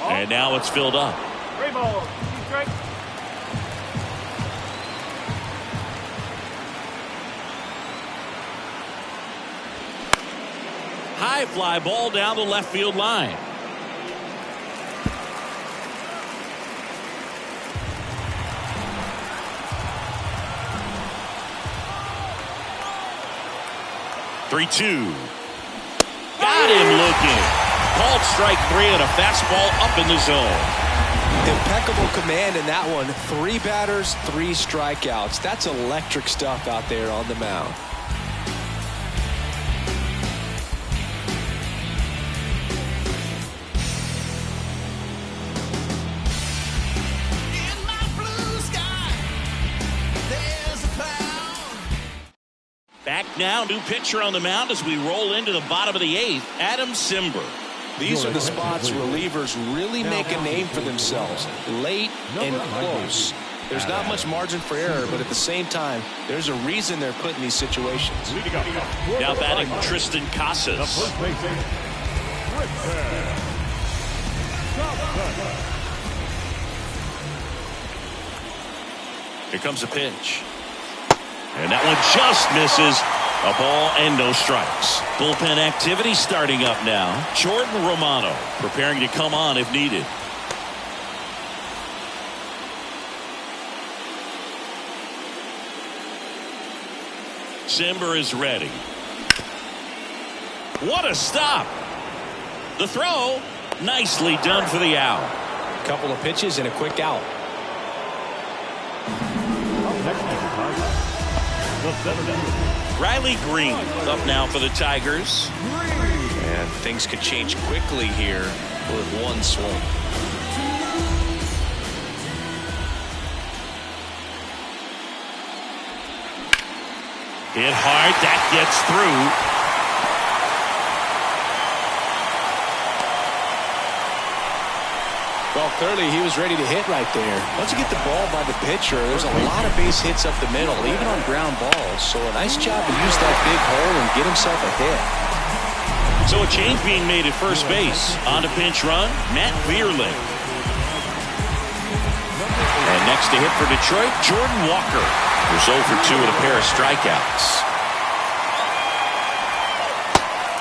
And now it's filled up. 3 balls. 2 strikes. High fly ball down the left field line. Three-two. Got him looking. Called strike 3 and a fastball up in the zone. Impeccable command in that one. 3 batters, 3 strikeouts. That's electric stuff out there on the mound. Back now, new pitcher on the mound as we roll into the bottom of the 8th, Adam Simber. These are the spots relievers really make a name for themselves. Late and close. There's not much margin for error, but at the same time, there's a reason they're put in these situations. Now batting Tristan Casas. The first baseman, Here comes a pitch. And that one just misses. A ball and no strikes. Bullpen activity starting up now. Jordan Romano preparing to come on if needed. Simber is ready. What a stop. The throw, nicely done for the out. A couple of pitches and a quick out. Riley Green up now for the Tigers. And things could change quickly here with one swing. Hit hard, that gets through. Well, clearly he was ready to hit right there. Once you get the ball by the pitcher, there's a lot of base hits up the middle, even on ground balls. So a nice job to use that big hole and get himself a hit. So a change being made at first base. On to pinch run, Matt Vierling. And next to hit for Detroit, Jordan Walker, who's 0 for 2 with a pair of strikeouts.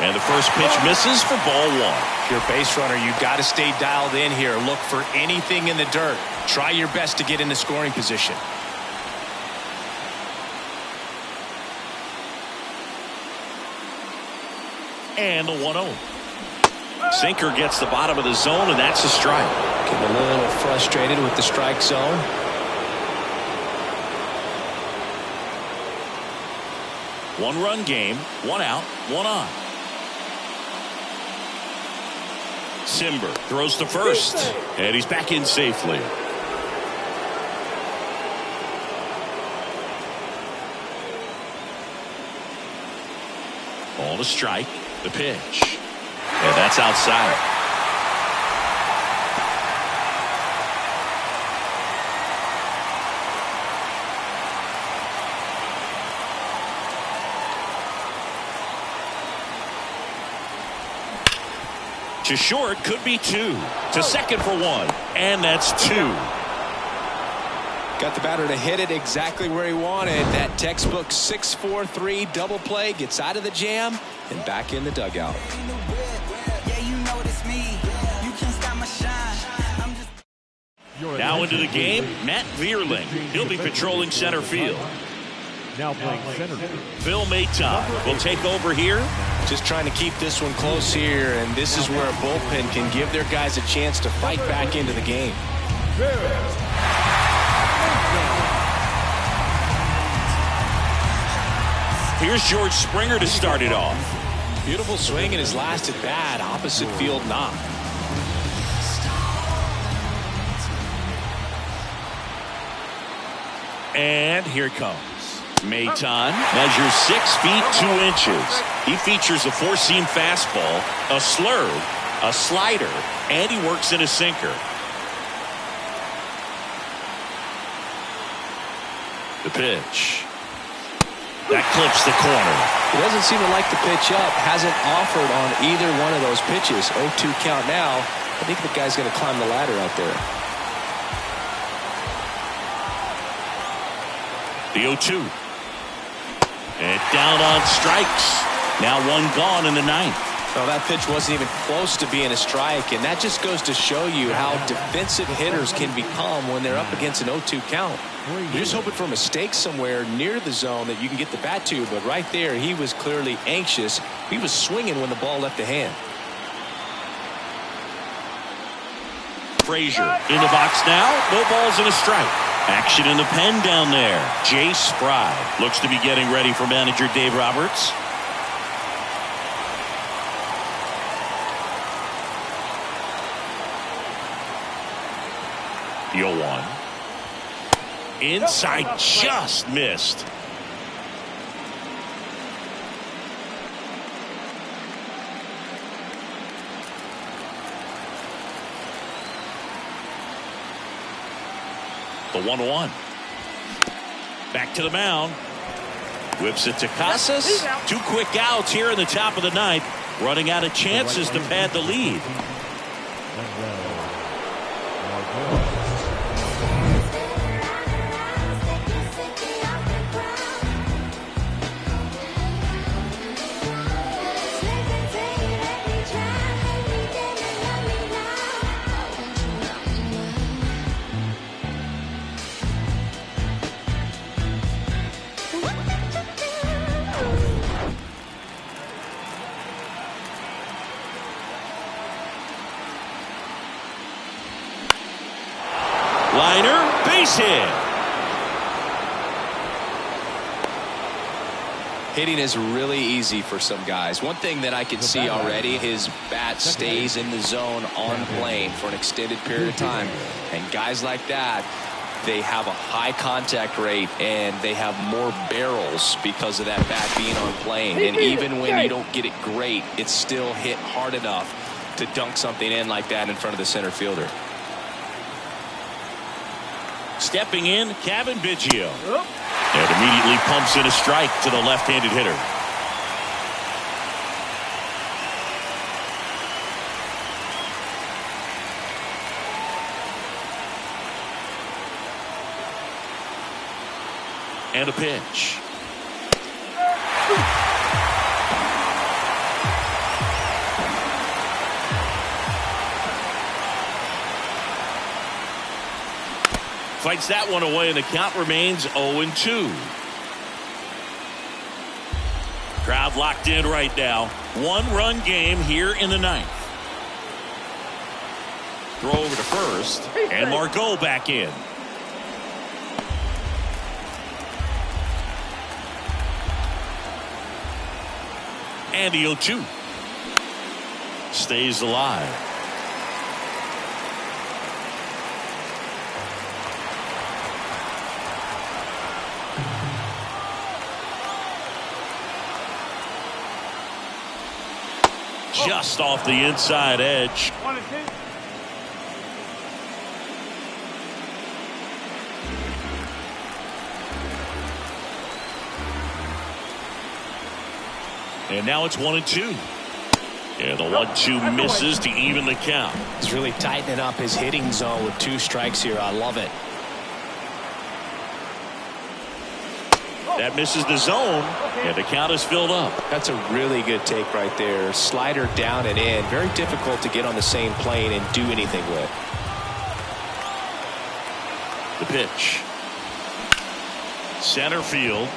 And the first pitch misses for ball 1. If you're a base runner, you got to stay dialed in here. Look for anything in the dirt. Try your best to get into scoring position. And the 1-0. Sinker gets the bottom of the zone, and that's a strike. Getting a little frustrated with the strike zone. One-run game, 1 out, 1 on. Simber throws to first, and he's back in safely. Ball to strike. The pitch. And that's outside. To short, could be two. To second for one. And that's two. Got the batter to hit it exactly where he wanted. That textbook 6-4-3 double play gets out of the jam and back in the dugout. Now into the game, Matt Vierling. He'll be patrolling center field. Now playing center. Phil Maton will take over here. Just trying to keep this one close here, and this is where a bullpen can give their guys a chance to fight back into the game. Here's George Springer to start it off. Beautiful swing in his last at bat, opposite field knock. And here it comes. Maton measures 6 feet 2 inches. He features a 4-seam fastball, a slurve, a slider, and he works in a sinker. The pitch. That clips the corner. He doesn't seem to like the pitch up. Hasn't offered on either one of those pitches. 0-2 count now. I think the guy's going to climb the ladder out there. The 0-2. And down on strikes. Now one gone in the ninth. Well, that pitch wasn't even close to being a strike, and that just goes to show you how defensive hitters can become when they're up against an 0-2 count. You're just hoping for a mistake somewhere near the zone that you can get the bat to, but right there he was clearly anxious. He was swinging when the ball left the hand. Frazier in the box now. No balls and a strike. Action in the pen down there. Jace Fry looks to be getting ready for manager Dave Roberts. The 0-1. Inside, just missed. The 1-1. Back to the mound. Whips it to Casas. 2 quick outs here in the top of the ninth. Running out of chances to pad the lead. Liner, base hit. Hitting is really easy for some guys. One thing that I can see already, his bat stays in the zone on plane for an extended period of time. And guys like that, they have a high contact rate and they have more barrels because of that bat being on plane. And even when you don't get it great, it's still hit hard enough to dunk something in like that in front of the center fielder. Stepping in, Kevin Biggio. And immediately pumps in a strike to the left-handed hitter. And a pitch. Fights that one away, and the count remains 0-2. Crowd locked in right now. 1-run game here in the ninth. Throw over to first, and Margot back in. And the 0-2. Stays alive. just off the inside edge. And now it's 1-2. And the 1-2 misses to even the count. He's really tightening up his hitting zone with 2 strikes here. I love it. That misses the zone, and the count is filled up. That's a really good take right there. Slider down and in. Very difficult to get on the same plane and do anything with. The pitch. Center field.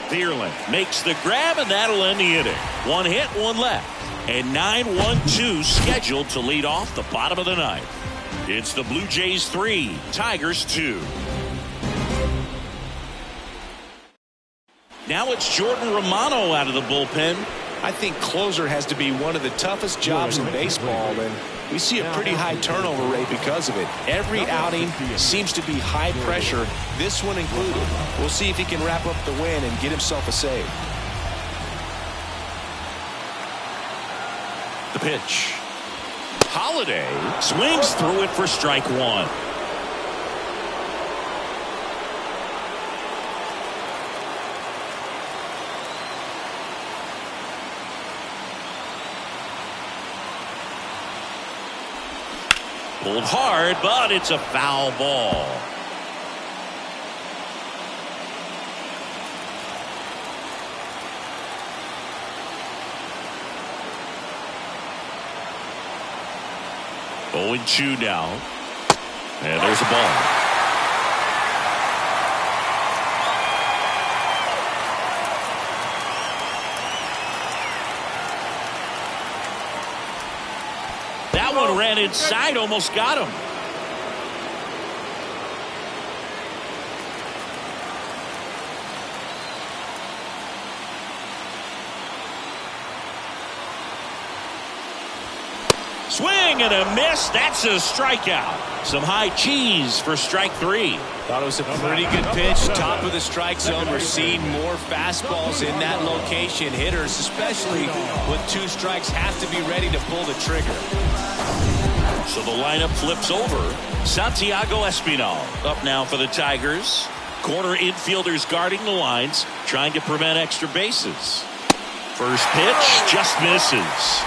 Thielen makes the grab, and that'll end the inning. 1 hit, 1 left. And 9-1-2 scheduled to lead off the bottom of the ninth. It's the Blue Jays 3, Tigers 2. Now it's Jordan Romano out of the bullpen. I think closer has to be one of the toughest jobs in baseball, and we see a pretty high turnover rate because of it. Every outing seems to be high pressure, this one included. We'll see if he can wrap up the win and get himself a save. The pitch. Holiday swings through it for strike 1. Pulled hard, but it's a foul ball. Oh, 0-2 now. And there's a ball. That one ran inside, almost got him. Swing and a miss. That's a strikeout. Some high cheese for strike 3. Thought it was a pretty good pitch. Top of the strike zone. We're seeing more fastballs in that location. Hitters, especially with 2 strikes, have to be ready to pull the trigger. So the lineup flips over. Santiago Espinal up now for the Tigers. Corner infielders guarding the lines, trying to prevent extra bases. First pitch just misses.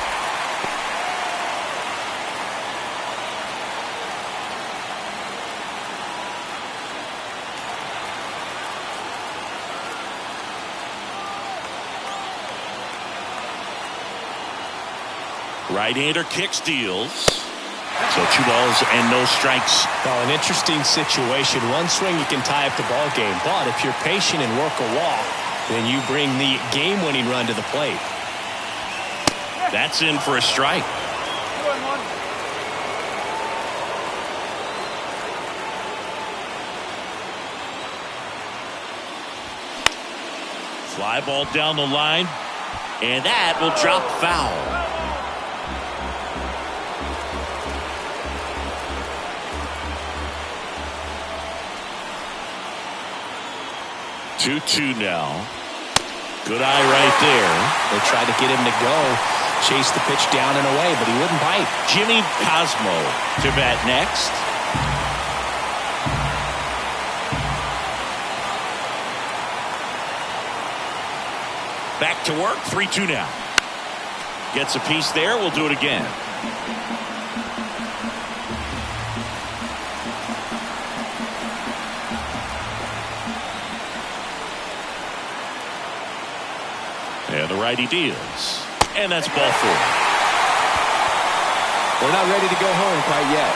Right-hander kicks, deals. So 2 balls and no strikes. Oh, an interesting situation. One swing you can tie up the ball game, but if you're patient and work a walk, then you bring the game-winning run to the plate. That's in for a strike. Fly ball down the line, and that will drop foul. 2-2 now. Good eye right there. They tried to get him to go, chase the pitch down and away, but he wouldn't bite. Jimmy Cosmo to bat next. Back to work. 3-2 now. Gets a piece there. We'll do it again. And the righty deals. And that's ball 4. We're not ready to go home quite yet.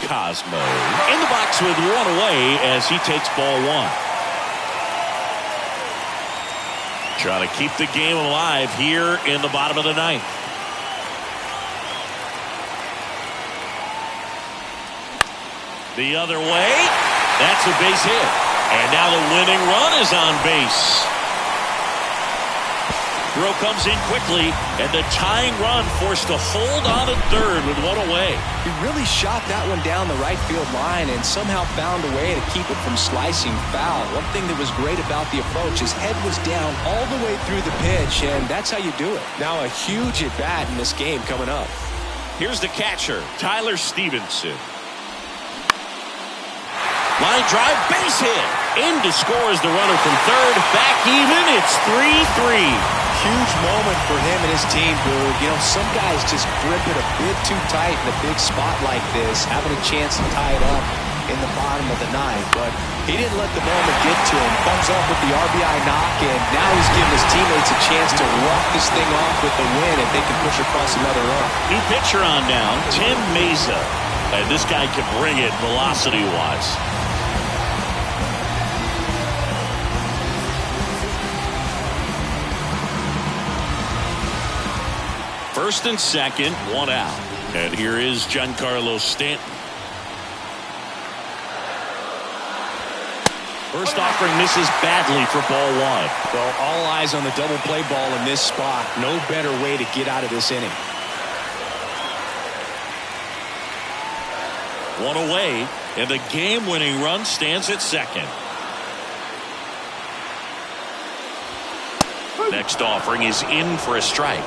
Cosmo in the box with 1 away as he takes ball 1. Trying to keep the game alive here in the bottom of the ninth. The other way. That's a base hit. And now the winning run is on base. Throw comes in quickly, and the tying run forced to hold on at third with one away. He really shot that one down the right field line and somehow found a way to keep it from slicing foul. One thing that was great about the approach, his head was down all the way through the pitch, and that's how you do it. Now a huge at-bat in this game coming up. Here's the catcher, Tyler Stevenson. Line drive, base hit. In to score is the runner from third. Back even, it's 3-3. Huge moment for him and his team, Boog. You know, some guys just grip it a bit too tight in a big spot like this, having a chance to tie it up in the bottom of the ninth. But he didn't let the moment get to him. Comes up with the RBI knock, and now he's giving his teammates a chance to walk this thing off with the win if they can push across another run. New pitcher on down, Tim Meza. And this guy can bring it velocity-wise. First and second, one out. And here is Giancarlo Stanton. First offering misses badly for ball one. Well, all eyes on the double play ball in this spot. No better way to get out of this inning. One away, and the game-winning run stands at second. Next offering is in for a strike.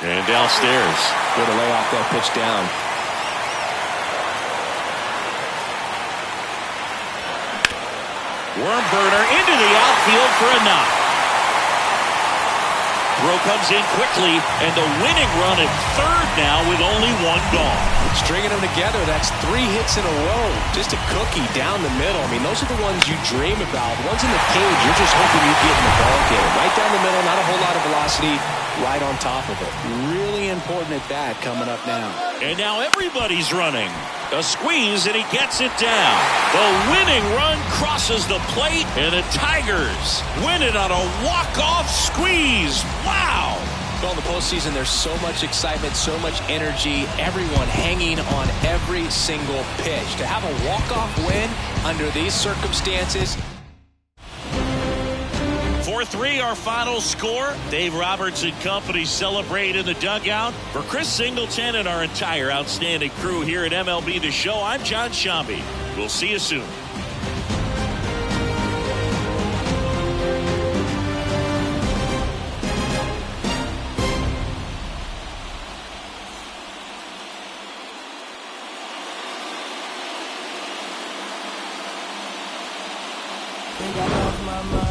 And downstairs. Way to lay off that pitch down. Worm burner into the outfield for a knock. Throw comes in quickly, and the winning run at third now with only one gone. Stringing them together, that's 3 hits in a row. Just a cookie down the middle. I mean, those are the ones you dream about. The ones in the cage, you're just hoping you get in the ball game. Right down the middle, not a whole lot of velocity. Right on top of it. Really important at bat coming up now. And now everybody's running. A squeeze, and he gets it down. The winning run crosses the plate, and the Tigers win it on a walk-off squeeze. Wow! Well, in the postseason, there's so much excitement, so much energy, everyone hanging on every single pitch. To have a walk-off win under these circumstances. 4-3 our final score. Dave Roberts and company celebrate in the dugout. For Chris Singleton and our entire outstanding crew here at MLB The Show, I'm John Shambi. We'll see you soon. Think I lost my mind.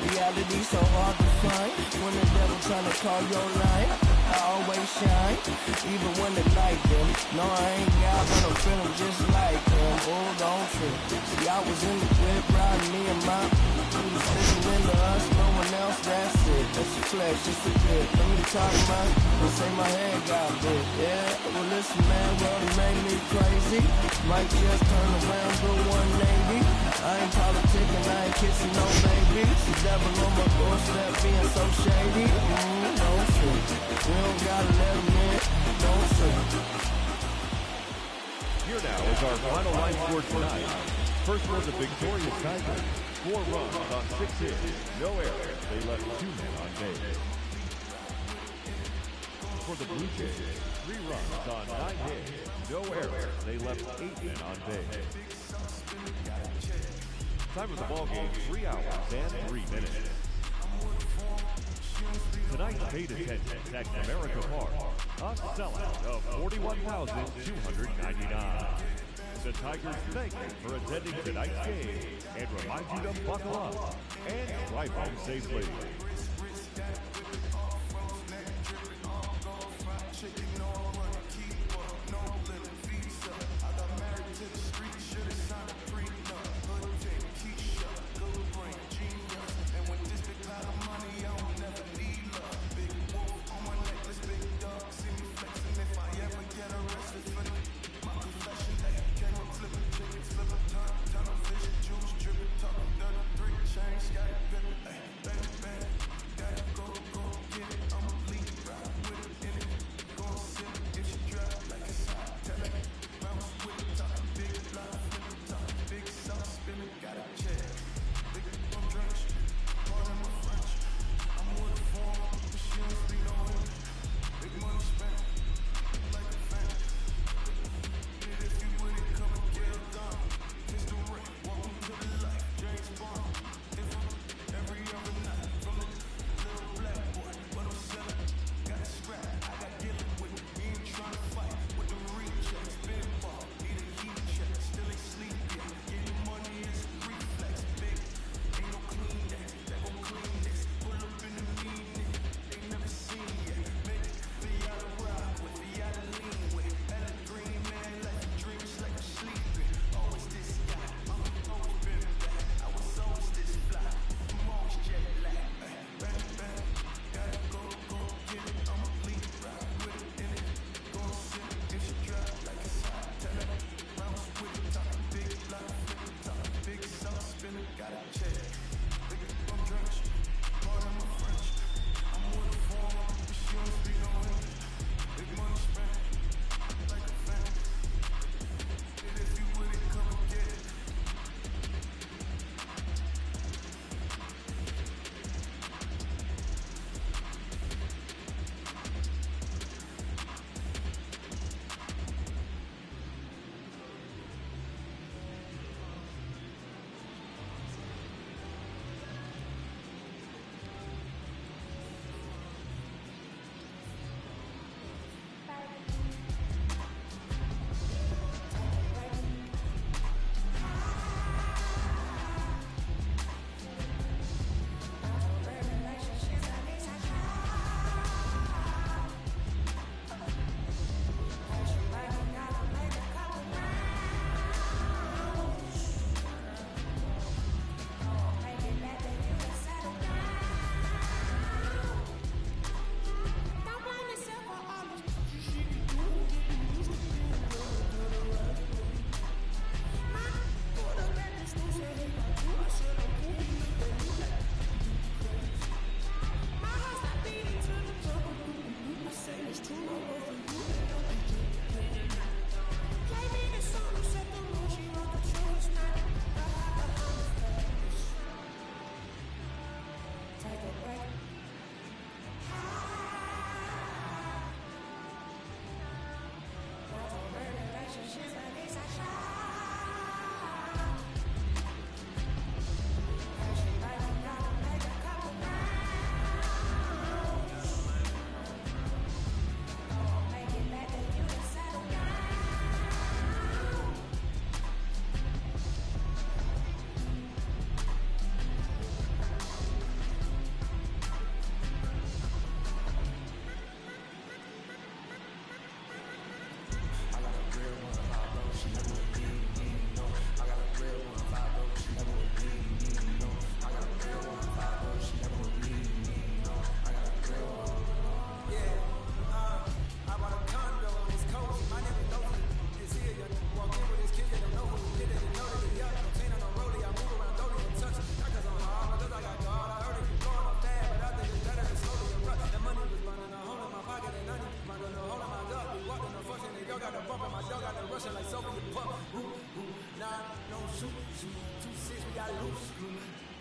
Reality so hard to find. When the devil tryna call your line, I always shine. Even when the light dim. No, I ain't got, but I'm feeling just like him. Oh, don't trip. See, I was in the whip riding me and my sitting into us, no one else, that's it. That's the flesh, just a bit. Let me talk about it. They say my head got big. Yeah, well listen, man, well, it made me crazy. Might just turn around to 180. I ain't politicking, I ain't kissing no baby. The devil on my doorstep being so shady. Don't trip. We don't gotta let him in. Don't trip. Here now is our final line score tonight. First was the victorious Tigers. 4 runs on 6 hits, no errors. They left 2 men on base. For the Blue Jays, 3 runs on 9 hits, no errors. They left 8 men on base. Time of the ball game, 3 hours and 3 minutes. Tonight's paid attendance at America Park, a sellout of 41,299. The Tigers thank you for attending tonight's game and remind you to buckle up and drive home safely.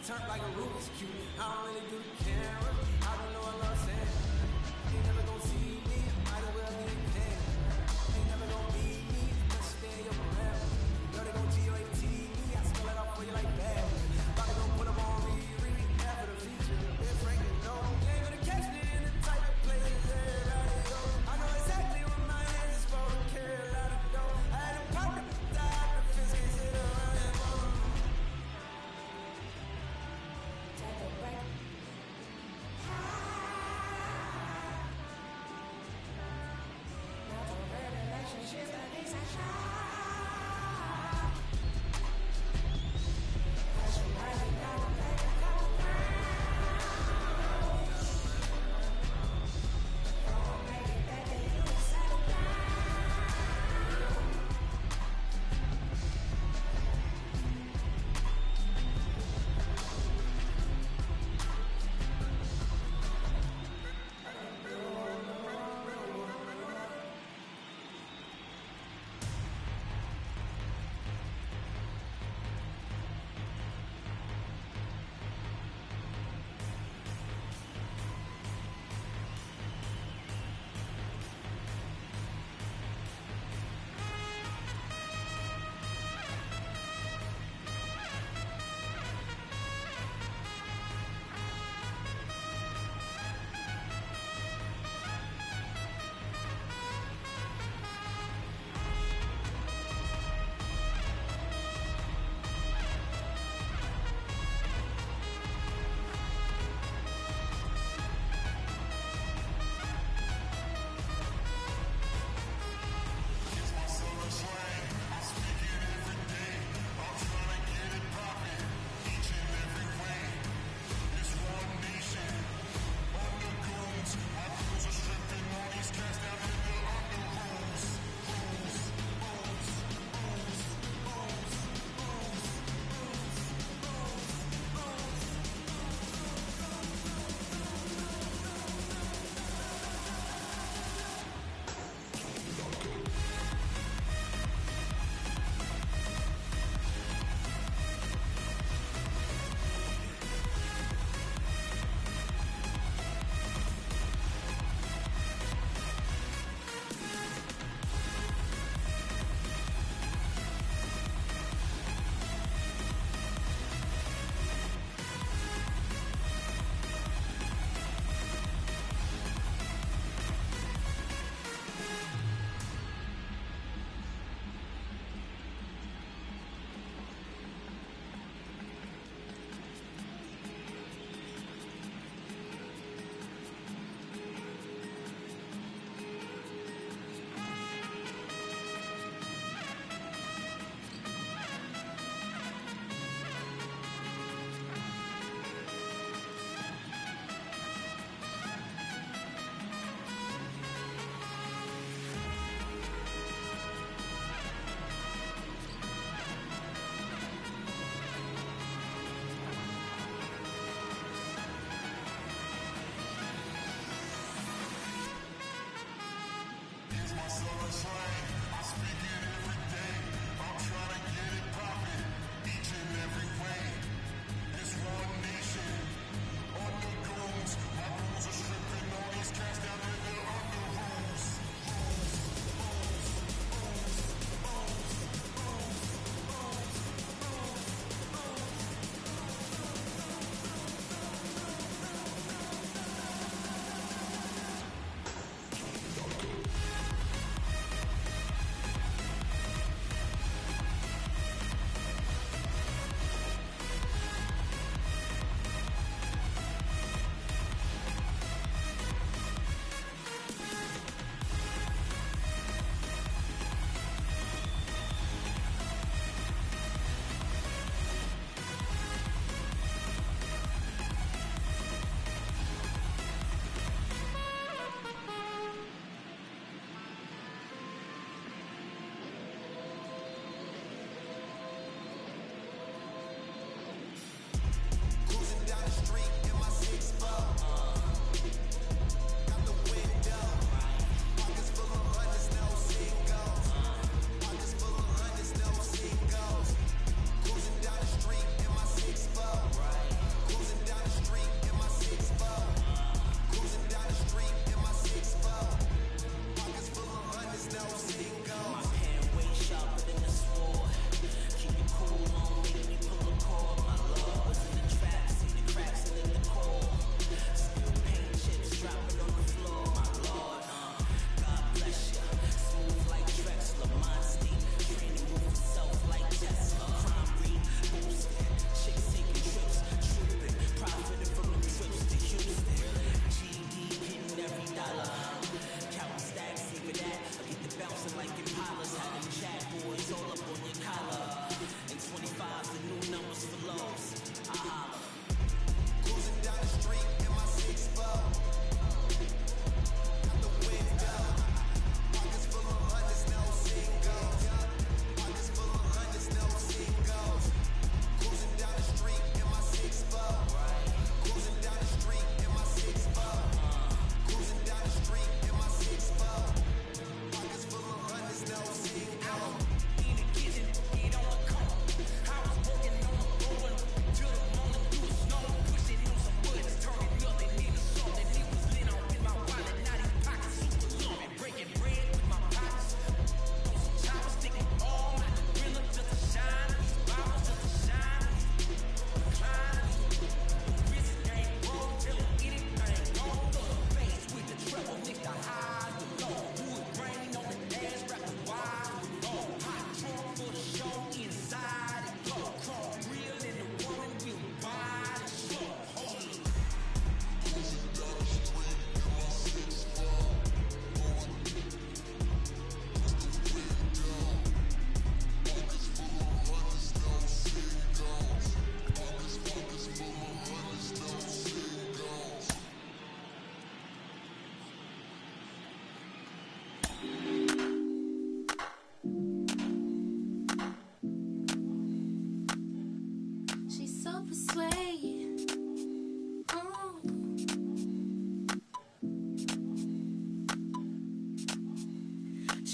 turned like a Rubik's Cube. I don't really do the camera. I don't know I love saying. Ain't never gonna see me. Might as well be a king. Ain't never gonna beat me. Just stay in your forever. Know they gon' G-O-A-T me. I spell it out for you like that. About to go put them on Riri. Half of the feature. It's ranking low. You ain't gonna catch me in the type of places everybody go. I know exactly what my hands is for. Don't care a lot of dough. I had a pocket die. The fist can't sit around and bone. Take a break. Not a real relationship, at least I try. Cause you might gotta make a couple rounds. Don't make it back and you settle down.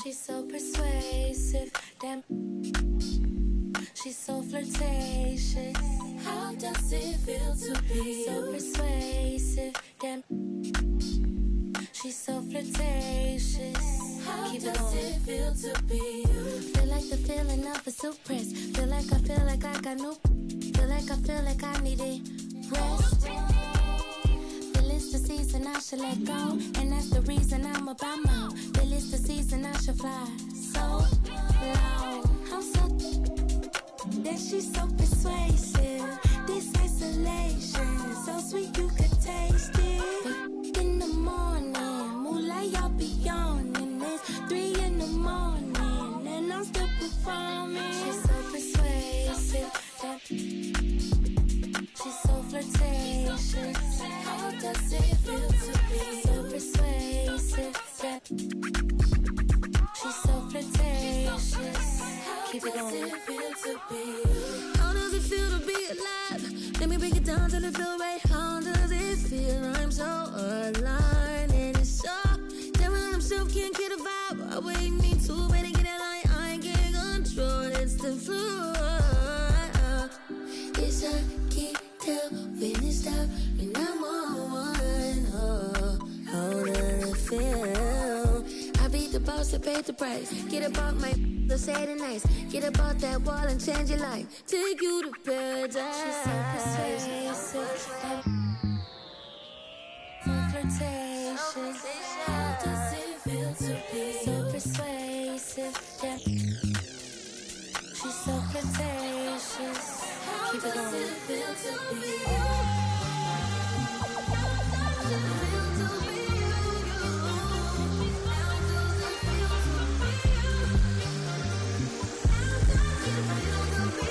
She's so persuasive, damn. She's so flirtatious. How does it feel to be so persuasive, damn? She's so flirtatious. How does it feel to be? Feel like the feeling of a suppress. Feel like I got new. Feel like I needed rest. Feel it's the season I should let go, and that's the reason I'm about my. Feel it's the season I should fly so low. I'm so that she's so persuasive. This isolation, so sweet you could taste it. In the morning, moonlight, y'all be yawning. It's 3 in the morning, and I'm still performing. She's so persuasive. She's so flirtatious. How does it feel to be so persuasive? She's so flirtatious. Keep it going. How does it feel to be alive? Let me break it down till it feel right. How does it feel? I'm so aligned and it's so telling himself can't get a vibe. I wait me too bad to get a line. I can't control. It's the flow. It's I can't tell when it stop when I'm on one. Oh, how does it feel? I beat the boss, I paid the price. Get about my so say it nice. Get about that wall and change your life. Take you to paradise. She's so persuasive. So flirtatious. How does it feel to be so persuasive? Yeah. She's so flirtatious. Keep it going.